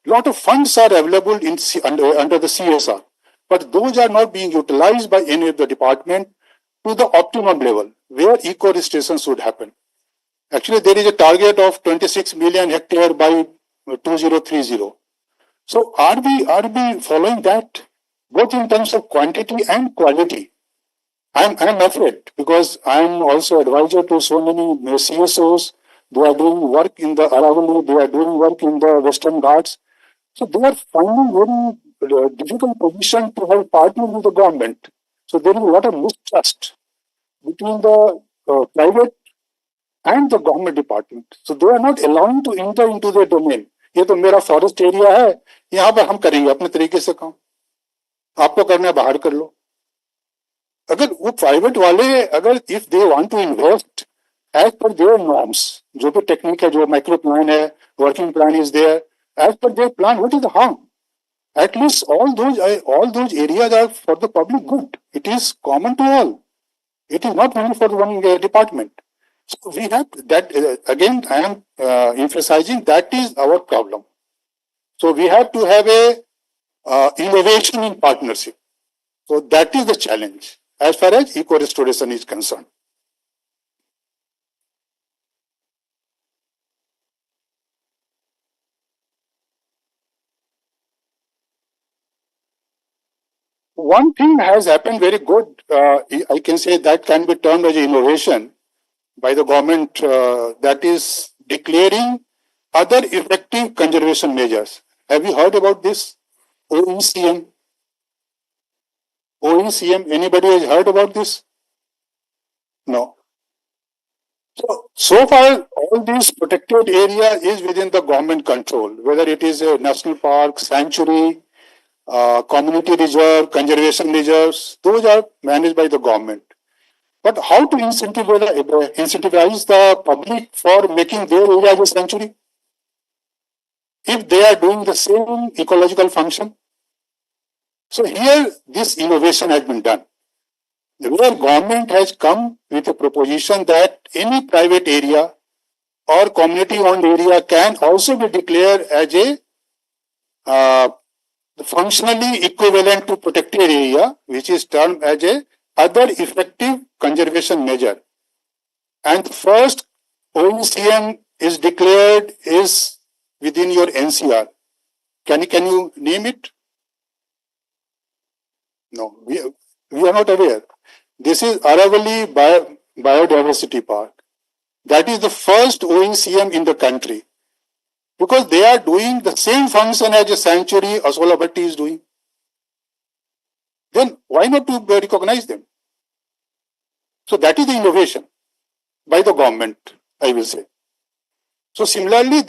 A lot of funds are available under the CSR, but those are not being utilized by any of the department to the optimum level where eco-restoration should happen. Actually, there is a target of 26 million hectare by 2030. So are we following that both in terms of quantity and quality? I'm afraid, because I'm also advisor to so many CSOs. They are doing work in the Aravalli, they are doing work in the Western Ghats. So they are finding very difficult position to have partner with the government. So there is a lot of mistrust between the private and the government department. So they are not allowing to enter into their domain. ये तो मेरा forest area है, यहाँ पर हम करेंगे अपने तरीके से काम, आपको करना है बाहर कर लो. अगर वो प्राइवेट वाले अगर if they want to invest as per their norms, जो भी टेक्निक है, जो माइक्रो प्लान है, working plan is there, as per their plan, what is the harm? At least all those areas are for the public good. It is common to all. It is not only for one department. So we have that, again, I am emphasizing that is our problem. So we have to have a innovation in partnership. So that is the challenge as far as eco-restoration is concerned. One thing has happened very good, I can say that can be termed as innovation by the government, that is declaring other effective conservation measures. Have you heard about this? OECM. OECM, anybody has heard about this? No. So far, all these protected area is within the government control, whether it is a national park, sanctuary, community reserve, conservation reserves, those are managed by the government. But how to incentivize the public for making their area as a sanctuary? If they are doing the same ecological function. So here, this innovation has been done. Where government has come with a proposition that any private area or community-owned area can also be declared as a functionally equivalent to protected area, which is termed as a other effective conservation measure. And the first OECM is declared is within your NCR. Can you name it? No, we are not aware. This is Aravalli Biodiversity Park. That is the first OECM in the country. Because they are doing the same function as a sanctuary Asolabhatti is doing. Then why not to recognize them? So that is the innovation by the government, I will say. So similarly,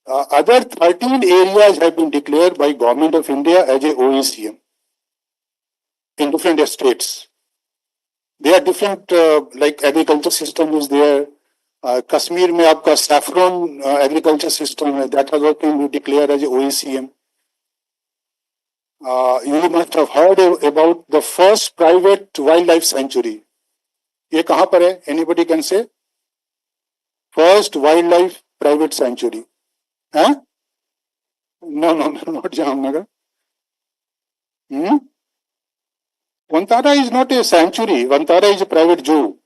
other 13 areas have been declared by Government of India as a OECM in different states. They are different, like agriculture system is there. Kashmir mein aapka saffron agriculture system that has also been declared as a OECM. You must have heard about the first private wildlife sanctuary. ये कहाँ पर है? Anybody can say? First wildlife private sanctuary. Huh? No, not Jamnagar. Vantara is not a sanctuary. Vantara is a private zoo.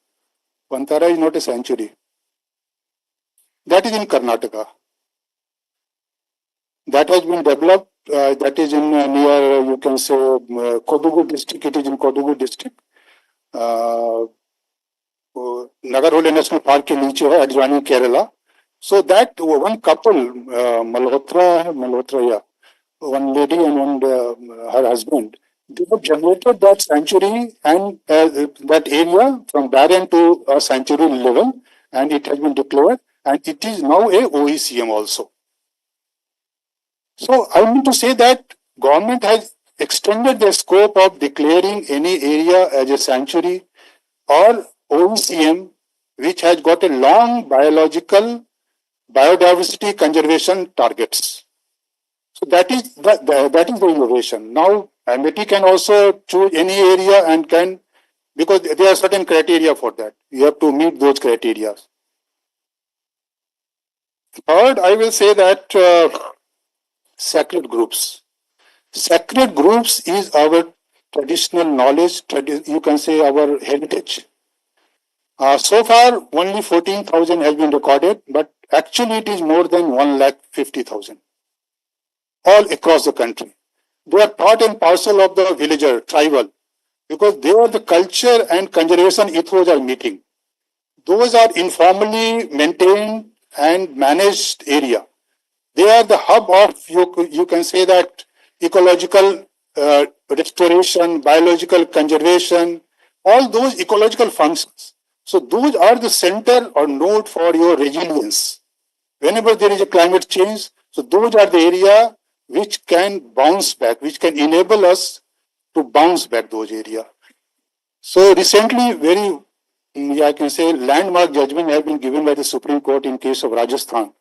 Vantara is not a sanctuary. That is in Karnataka. That has been developed. That is in near, you can say, Kodagu district. It is in Kodagu district. Nagarhole National Park ke niche hai, adjoining Kerala. So that one couple, Malhotra, yeah, one lady and one her husband, they have generated that sanctuary and that area from barren to a sanctuary level, and it has been declared, and it is now a OECM also. So I mean to say that government has extended the scope of declaring any area as a sanctuary or OECM, which has got a long biodiversity conservation targets. So that is the innovation. Now MDP can also choose any area and can, because there are certain criteria for that. You have to meet those criteria. Third, I will say that sacred groups. Sacred groups is our traditional knowledge, you can say our heritage. So far, only 14,000 has been recorded, but actually it is more than 150,000 all across the country. They are part and parcel of the villager, tribal, because there the culture and conservation ethos are meeting. Those are informally maintained and managed area. They are the hub of, you can say that, ecological restoration, biological conservation, all those ecological functions. So those are the center or node for your resilience. Whenever there is a climate change, so those are the area which can bounce back, which can enable us to bounce back those areas. So recently, I can say, landmark judgment has been given by the Supreme Court in case of Rajasthan,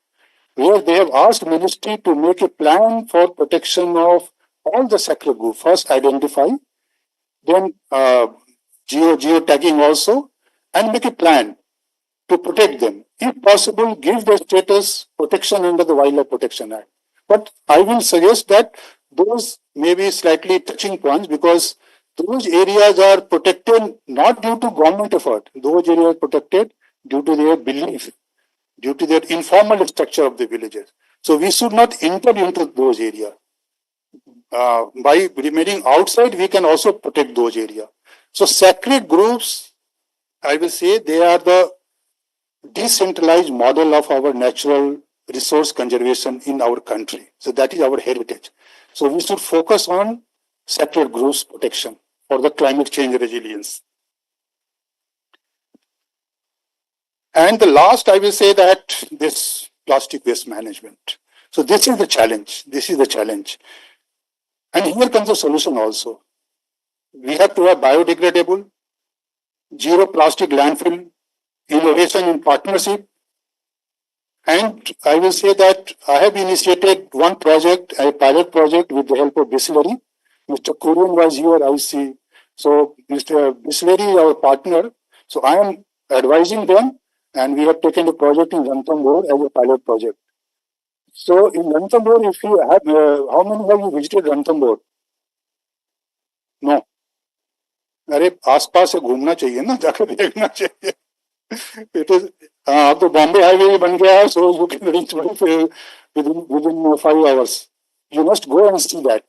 where they have asked ministry to make a plan for protection of all the sacred groups. First identify, then geotagging also, and make a plan to protect them. If possible, give the status protection under the Wildlife Protection Act. But I will suggest that those may be slightly touching points, because those areas are protected not due to government effort. Those areas are protected due to their belief, due to their informal structure of the villages. So we should not enter into those areas. By remaining outside, we can also protect those areas. So sacred groups, I will say, they are the decentralized model of our natural resource conservation in our country. So that is our heritage. So we should focus on sector groups protection for the climate change resilience. And the last, I will say that this plastic waste management. So this is the challenge. This is the challenge. And here comes the solution also. We have to have biodegradable, zero plastic landfill, innovation in partnership. And I will say that I have initiated one project, a pilot project with the help of Bisleri. Mr. Kurian was here, I see. So Mr. Bisleri is our partner. So I am advising them, and we have taken the project in Ranthambore as a pilot project. So in Ranthambore, if you have, how many have you visited Ranthambore? No. अरे आसपास से घूमना चाहिए ना, जाकर देखना चाहिए. It is अब तो बॉम्बे हाईवे भी बन गया है, so you can reach within 5 hours. You must go and see that.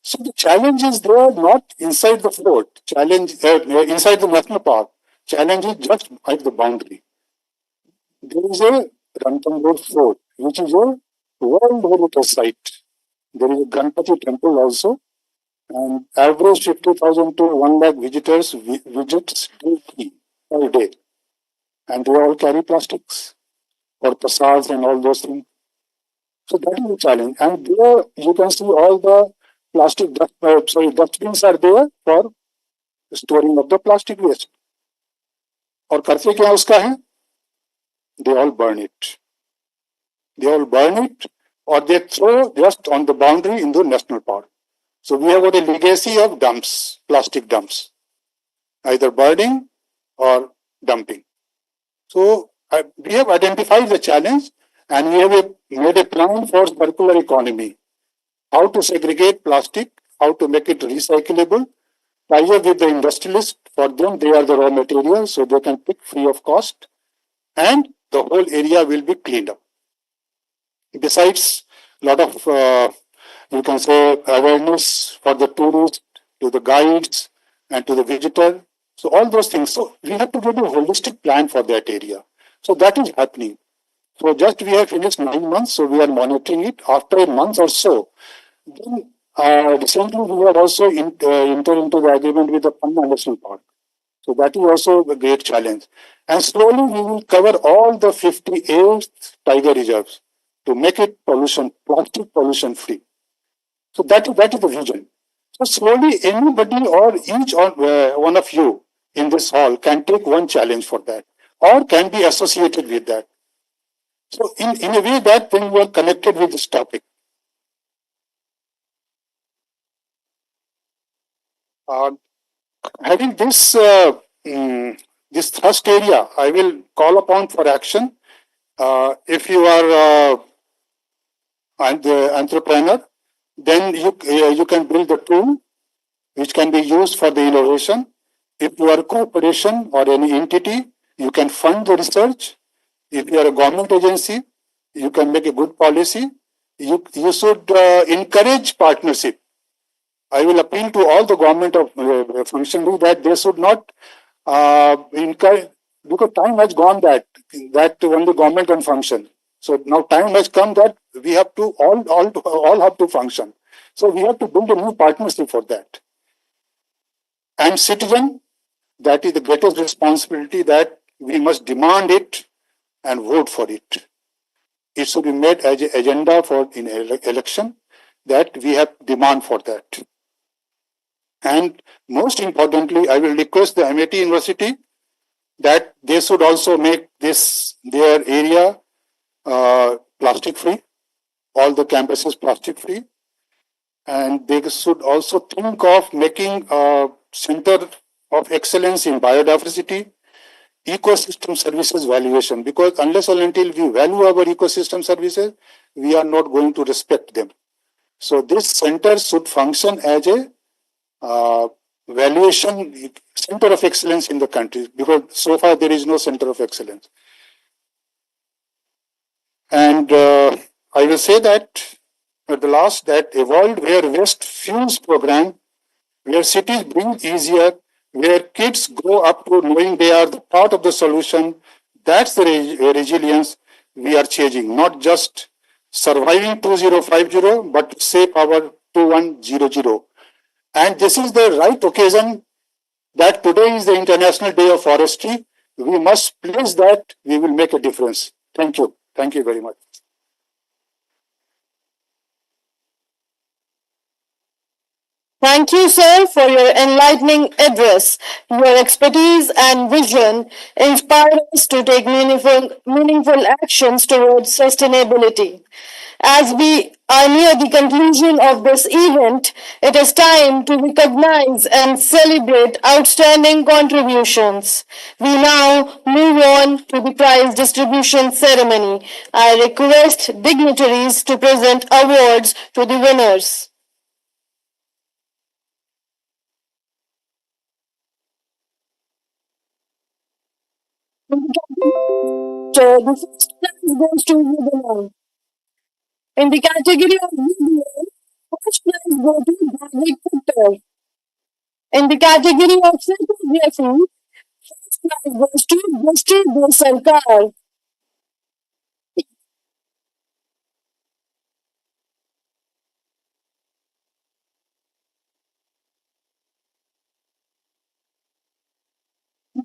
So the challenge is there not inside the fort. Challenge inside the national park. Challenge is just at the boundary. There is a Ranthambore Fort, which is a World Heritage Site. There is a Ganpati temple also, and average 50,000 to 1 lakh visitors visits daily per day, and they all carry plastics or prasads and all those things. So that is the challenge, and there you can see all the plastic dustbins are there for storing of the plastic waste. और करते क्या उसका है? They all burn it. They all burn it, or they throw just on the boundary in the national park. So we have got a legacy of dumps, plastic dumps, either burning or dumping. So we have identified the challenge, and we have made a plan for circular economy. How to segregate plastic, how to make it recyclable, tie up with the industrialists. For them, they are the raw material, so they can pick free of cost, and the whole area will be cleaned up. Besides, a lot of, you can say, awareness for the tourists, to the guides, and to the visitor. So all those things. So we have to get a holistic plan for that area. So that is happening. So just we have finished 9 months, so we are monitoring it. After a month or so, then recently we have also entered into the agreement with the Panna National Park. So that is also a great challenge. And slowly we will cover all the 58 tiger reserves to make it plastic pollution free. So that is the vision. So slowly anybody or each one of you in this hall can take one challenge for that, or can be associated with that. So in a way that then you are connected with this topic. Having this this thrust area, I will call upon for action. If you are an entrepreneur, then you can build a tool which can be used for the innovation. If you are a corporation or any entity, you can fund the research. If you are a government agency, you can make a good policy. You should encourage partnership. I will appeal to all the government of functionaries that they should not encourage, because time has gone that only government can function. So now time has come that we have to all have to function. So we have to build a new partnership for that. And citizen, that is the greatest responsibility, that we must demand it and vote for it. It should be made as an agenda for in election, that we have demand for that. And most importantly, I will request the MIT University that they should also make their area plastic free, all the campuses plastic free, and they should also think of making a center of excellence in biodiversity, ecosystem services valuation, because unless or until we value our ecosystem services, we are not going to respect them. So this center should function as a valuation center of excellence in the country, because so far there is no center of excellence. And I will say that at the last, that evolved where waste fuels program, where cities breathe easier, where kids grow up to knowing they are the part of the solution, That's the resilience we are changing, not just surviving 2050, but to save our 2100. And this is the right occasion that today is the International Day of Forestry. We must place that we will make a difference. Thank you. Thank you very much. Thank you, sir, for your enlightening address. Your expertise and vision inspire us to take meaningful actions towards sustainability. As we are near the conclusion of this event, it is time to recognize and celebrate outstanding contributions. We now move on to the prize distribution ceremony. I request dignitaries to present awards to the winners. So the first prize goes to Udana. In the category of video, first prize goes to Valedictory. In the category of photography, first prize goes to Mr. Sarkar.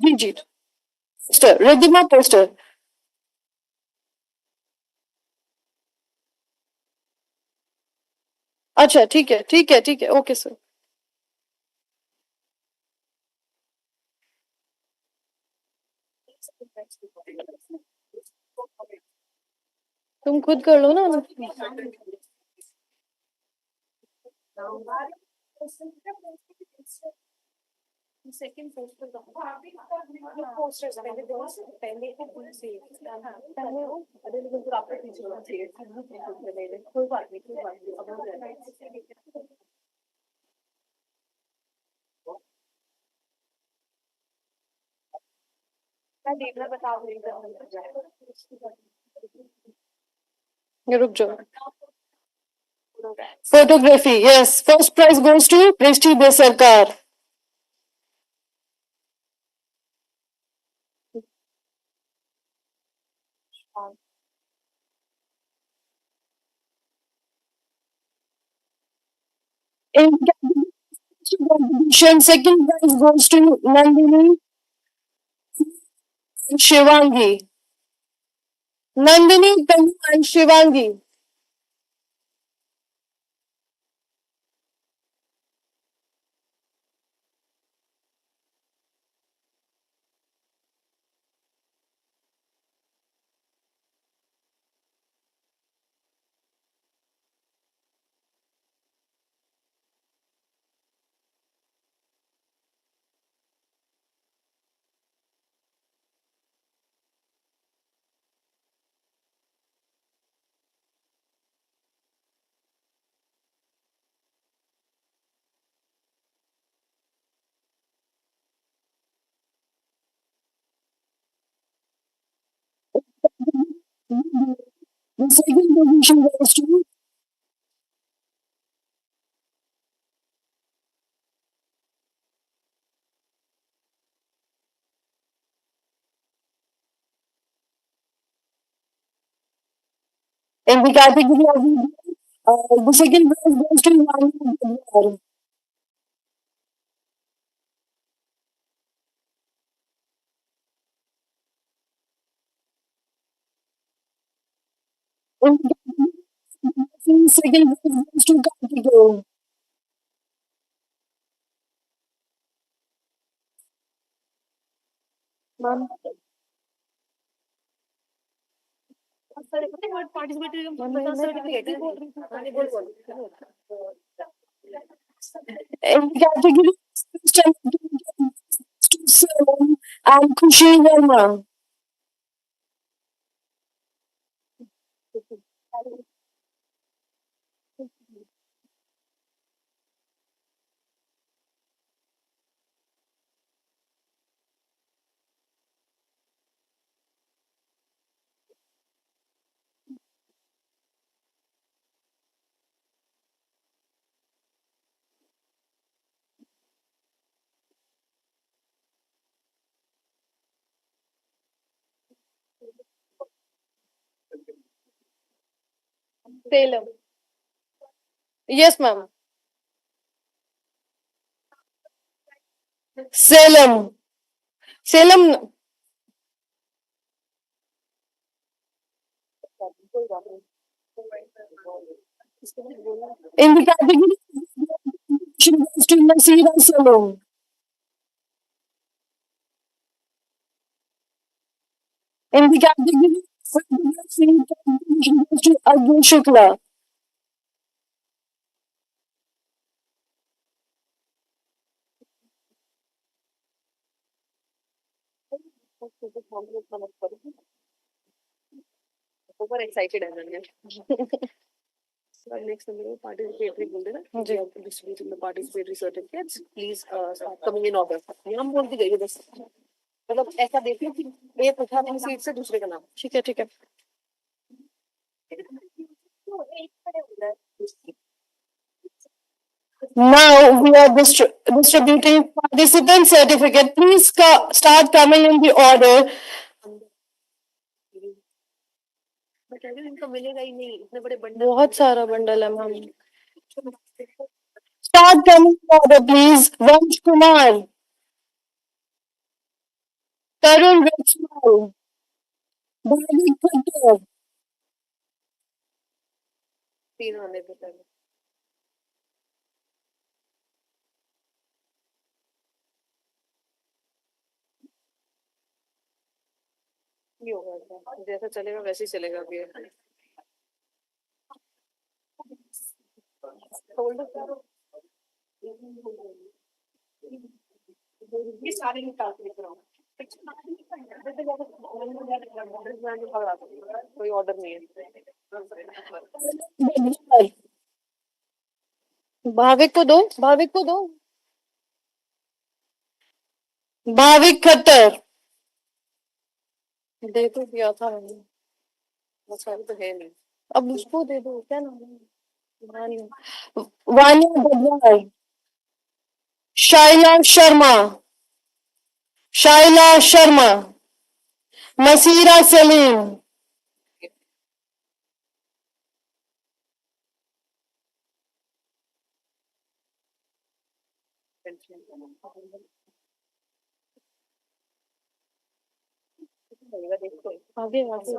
जी जी poster Riddhima poster अच्छा ठीक है ठीक है ठीक है okay sir तुम खुद कर लो ना सेकंड पोस्टर पहले आपका पीछे होना चाहिए कोई बात नहीं कोई बात नहीं मैं देखना बता रुक जाओ photography yes first prize goes to Prishti Besarkar. In competition, second prize goes to Nandini and Shivangi. Nandini, Tanu and Shivangi. The second position goes to in the category of the second prize goes to Vani. In the category of second prize goes to Kartikeyan. Ma'am. In the category of Salon and Khushi Verma. Salem. Yes, ma'am. Salem. Salem. In the category to Nasira Salem. In the category to Arjun Shukla. Super excited है मैंने. Next number participatory बोल देना. We have to distribute the participatory certificates. Please start coming in order. नाम बोल के जाइए बस. मतलब ऐसा देखिए कि एक उठा अपनी सीट से दूसरे का नाम. ठीक है ठीक है. Now we are distributing participant certificate. Please start coming in the order. बहुत सारा बंडल है ma'am. Start coming in order, please. Vansh Kumar, Tarun Rachmal, Bhavik Khattar. तीन होने पे तक. नहीं होगा. जैसा चलेगा वैसे ही चलेगा अभी. ये सारे निकाल के लेकर आओ. कोई ऑर्डर नहीं है. भाविक को दो. भाविक को दो. भाविक खट्टर. देखो किया था मैंने. वो सारे तो है नहीं. अब उसको दे दो. क्या नाम है. वानिया बदवार. शाइला शर्मा. शाइला शर्मा. नसीरा सलीम. आगे आगे.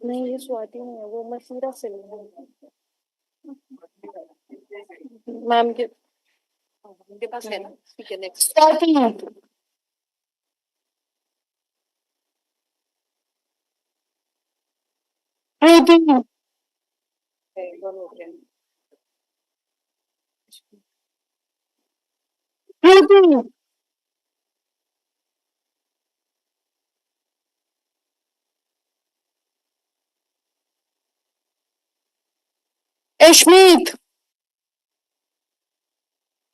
नहीं ये स्वाति नहीं है. वो नसीरा सलीम है. मैम के उनके पास है ना. ठीक है नेक्स्ट. स्वाति. प्रीति. प्रीति. अश्मीत.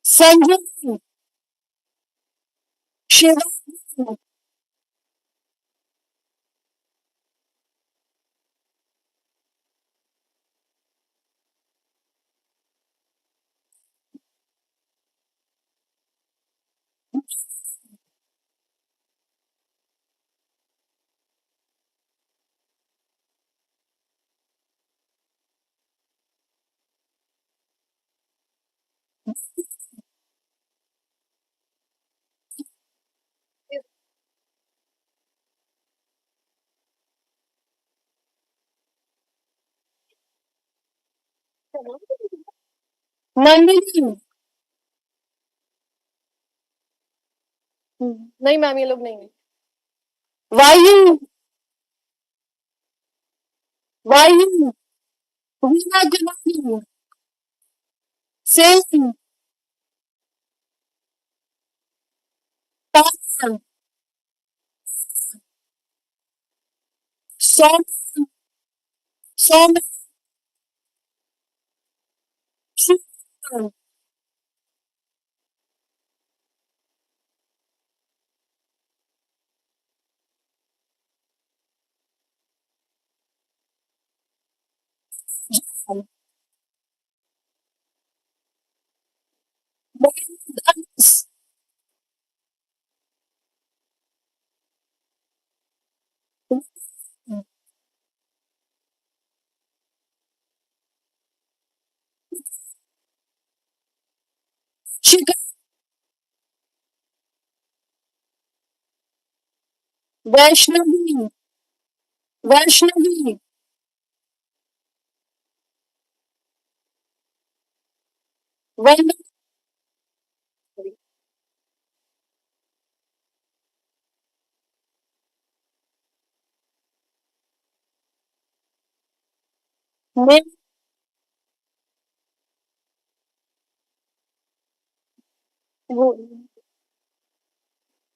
संजय. शिवा. नंदिनी. नहीं मैम ये लोग नहीं है. वायु. वायु. वीना कुमारी. सेन. तारा. सोम. सोम. वैष्णवी, वैष्णवी, वंदना, ने- वो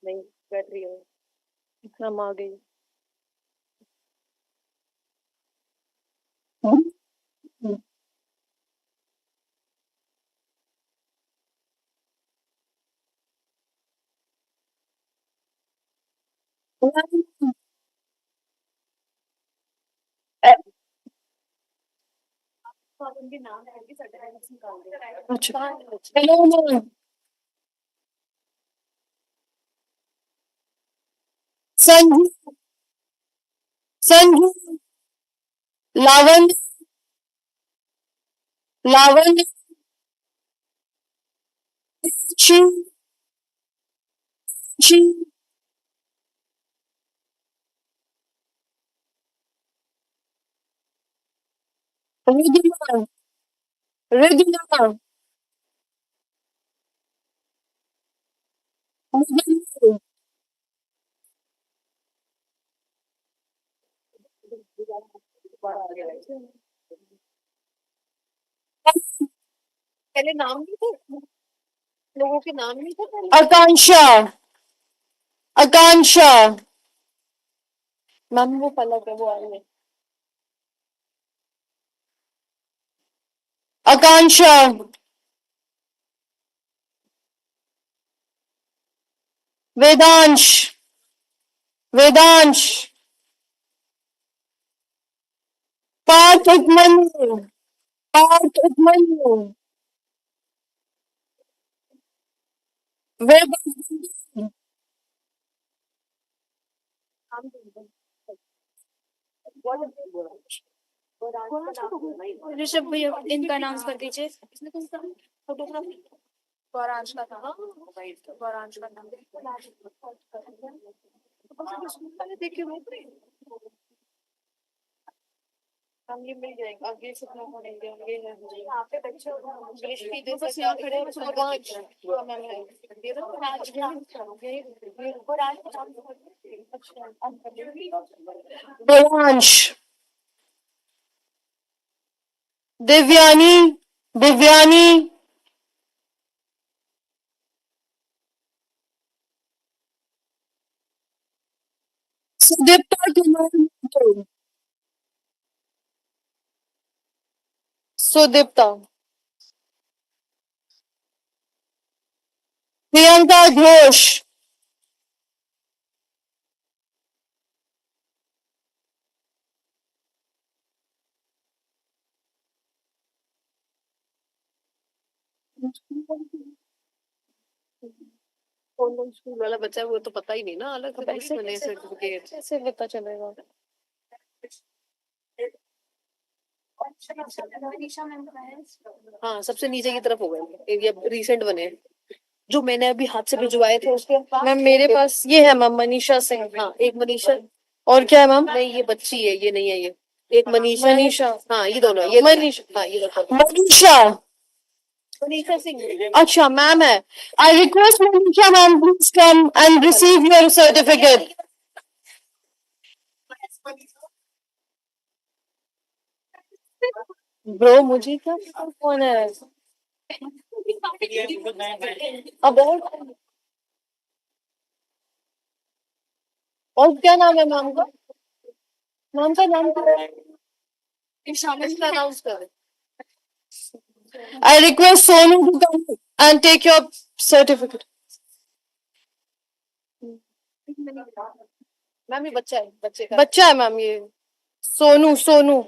नहीं बैठ रही है, हम आ गई। तो आप उनके नाम करके सर्टिफिकेट्स निकाल दें। अच्छा, हेलो, संजू, संजू, लावण्य, लावण्य, शिव, शिव, रिद्धिमा, रिद्धिमा, मुदंगर, दोबारा आ गया है। पहले नाम नहीं थे, लोगों के नाम नहीं थे पहले। आकांक्षा, आकांक्षा, मैम वो पलक है, वो आई है। आकांक्षा, वेदांश, वेदांश, पार्थ उपमन्यु, पार्थ उपमन्यु, वेदांश, नाम तो ऋषभ भैया इनका अनाउंस कर दीजिए। इसने कौन सा फोटोग्राफी गौरांश का था। गौरांश का नाम देखिए हम ये मिल जाएंगे आगे सपना होनेंगे ये है जी यहाँ पे बच्चे इंग्लिश की दे सकते हैं खड़े हैं गौरांश मैम है ये तो राज ये गौरांश अच्छा देवांश, दिव्यानी, दिव्यानी, सुदीप्ता कुमार, सुदीप्ता, प्रियंका घोष, कौन स्कूल वाला बच्चा है वो तो पता ही नहीं ना अलग से बने सर्टिफिकेट कैसे पता चलेगा? हाँ सबसे नीचे की तरफ हो गए ये रिसेंट बने हैं। जो मैंने अभी हाथ से भिजवाए थे उसके मैम मेरे पास ये है मैम, मनीषा सिंह। हाँ एक मनीषा और क्या है मैम? नहीं ये बच्ची है ये नहीं है ये एक मनीषा है। मनीषा, हाँ ये दोनों ये मनीषा, हाँ ये दोनों मनीषा, मनीषा सिंह अच्छा मैम है। I request Manisha ma'am please come and receive your certificate. Bro मुझे क्या पता कौन है? अब और क्या नाम है मैम का? मैम का नाम क्या है? इसका अनाउंस कर I request Sonu to come and take your certificate. Ma'am ये बच्चा है बच्चे का बच्चा है मैम ये, सोनू, सोनू।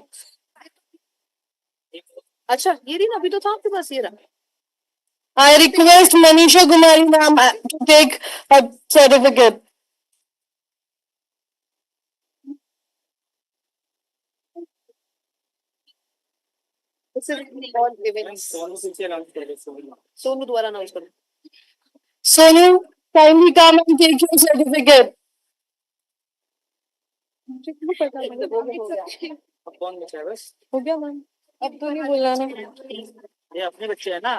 अच्छा ये रही ना अभी तो था आपके पास ये रहा I request Manisha Kumari ma'am to take her certificate. Sonu द्वारा अनाउंस करो Sonu, kindly come and take your certificate. मुझे क्यों पता हो गया अब कौन बचा है बस? हो गया मैम अब तो नहीं बोलना ना ये अपने बच्चे है ना?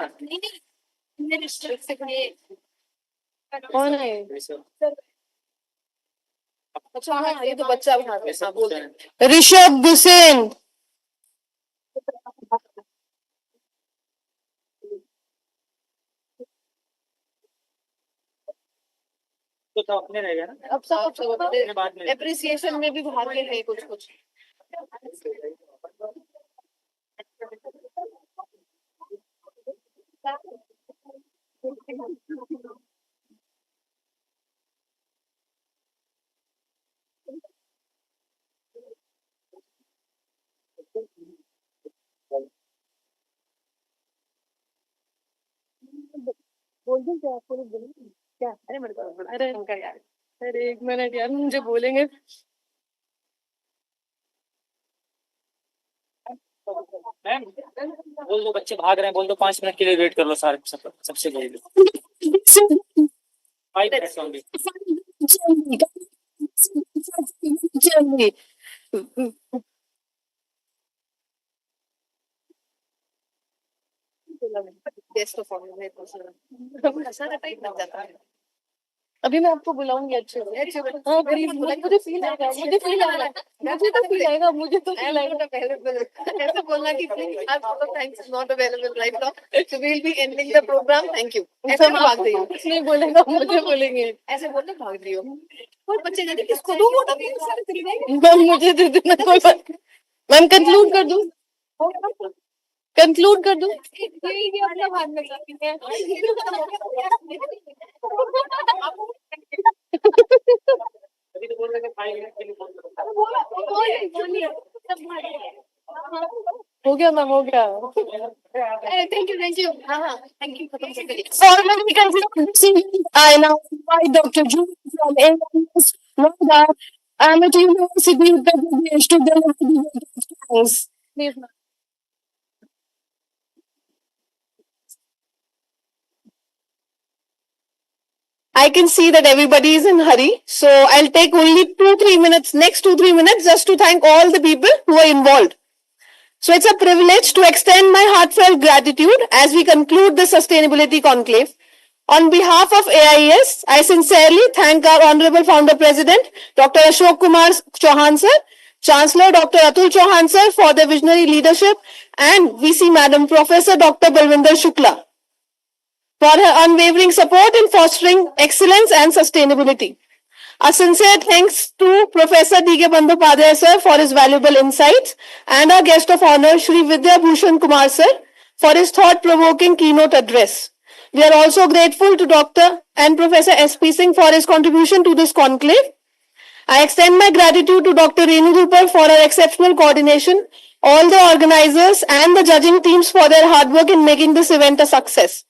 कौन है ये? वैसे- अच्छा हाँ ये तो बच्चा बना वैसे हाँ बोल बच्चे हैं। ऋषभ गुसेन, तो अपने रह गया ना? अब सब अपने बाद में एप्रिसिएशन में भी बाहर के हैं कुछ कुछ बोल दूं क्या आपको बोलूं क्या अरे मेरे को अरे उनका यार अरे एक मिनट यार मुझे बोलेंगे मैम बोल दो, बच्चे भाग रहे हैं, बोल दो 5 मिनट के लिए वेट कर लो, सारे सबसे बोल दो 5 minute only. Best of all ऐसा टाइप लग जाता है अभी मैं आपको बुलाऊंगी अच्छे से हाँ प्लीज मुझे फील आएगा मुझे फील आएगा मुझे तो फील आएगा मुझे तो फील आएगा ऐसे बोलना कि प्लीज आज for thanks is not available right now so we will be ending the programme thank you ऐसे भाग रही हूँ कुछ नहीं बोलेगा मुझे बोलेंगे ऐसे बोलने भाग रही हो कोई बच्चे कहते किसको दूं वो मैम मुझे दे देना कोई बात मैम कंक्लूड कर दूं कंक्लूड कर दूं यही भी अपना भाग में जाती है अभी तो बोल रहे थे 5 मिनट के लिए बोल दो। हो गया मैम हो गया थैंक यू हाँ हाँ थैंक यू खत्म कर दीजिए Formally concluding, I now invite Dr. Julie from AIS, Noida, Amity University, Uttar Pradesh to deliver the vote of thanks. Please, ma'am. I can see that everybody is in hurry, so I'll take only 2-3 minutes, next 2-3 minutes, just to thank all the people who are involved. So it's a privilege to extend my heartfelt gratitude as we conclude the Sustainability Conclave. On behalf of AIS, I sincerely thank our Honorable Founder President, Dr. Ashok Kumar Chauhan sir, Chancellor Dr. Atul Chauhan sir for their visionary leadership, and VC Madam Professor Dr. Balwinder Shukla for her unwavering support in fostering excellence and sustainability. A sincere thanks to Professor D.K. Bandyopadhyay sir for his valuable insights and our guest of honor Shri Vidya Bhushan Kumar sir for his thought-provoking keynote address. We are also grateful to Dr. and Professor S.P. Singh for his contribution to this conclave. I extend my gratitude to Dr. Renu Rupar for her exceptional coordination, all the organizers and the judging teams for their hard work in making this event a success.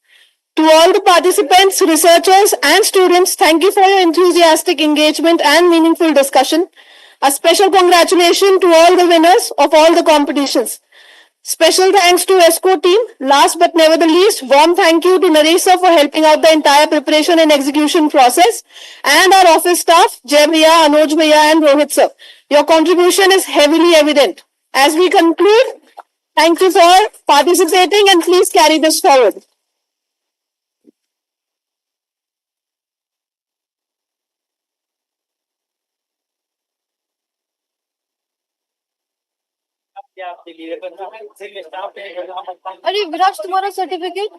To all the participants, researchers, and students, thank you for your enthusiastic engagement and meaningful discussion. A special congratulations to all the winners of all the competitions. Special thanks to ESCO team. Last but never the least, warm thank you to Naresh sir for helping out the entire preparation and execution process, and our office staff, Jai Bhaiya, Anoj Bhaiya, and Rohit sir. Your contribution is heavily evident. As we conclude, thank you for participating and please carry this forward. क्या आपके लिए staff अरे विराज तुम्हारा certificate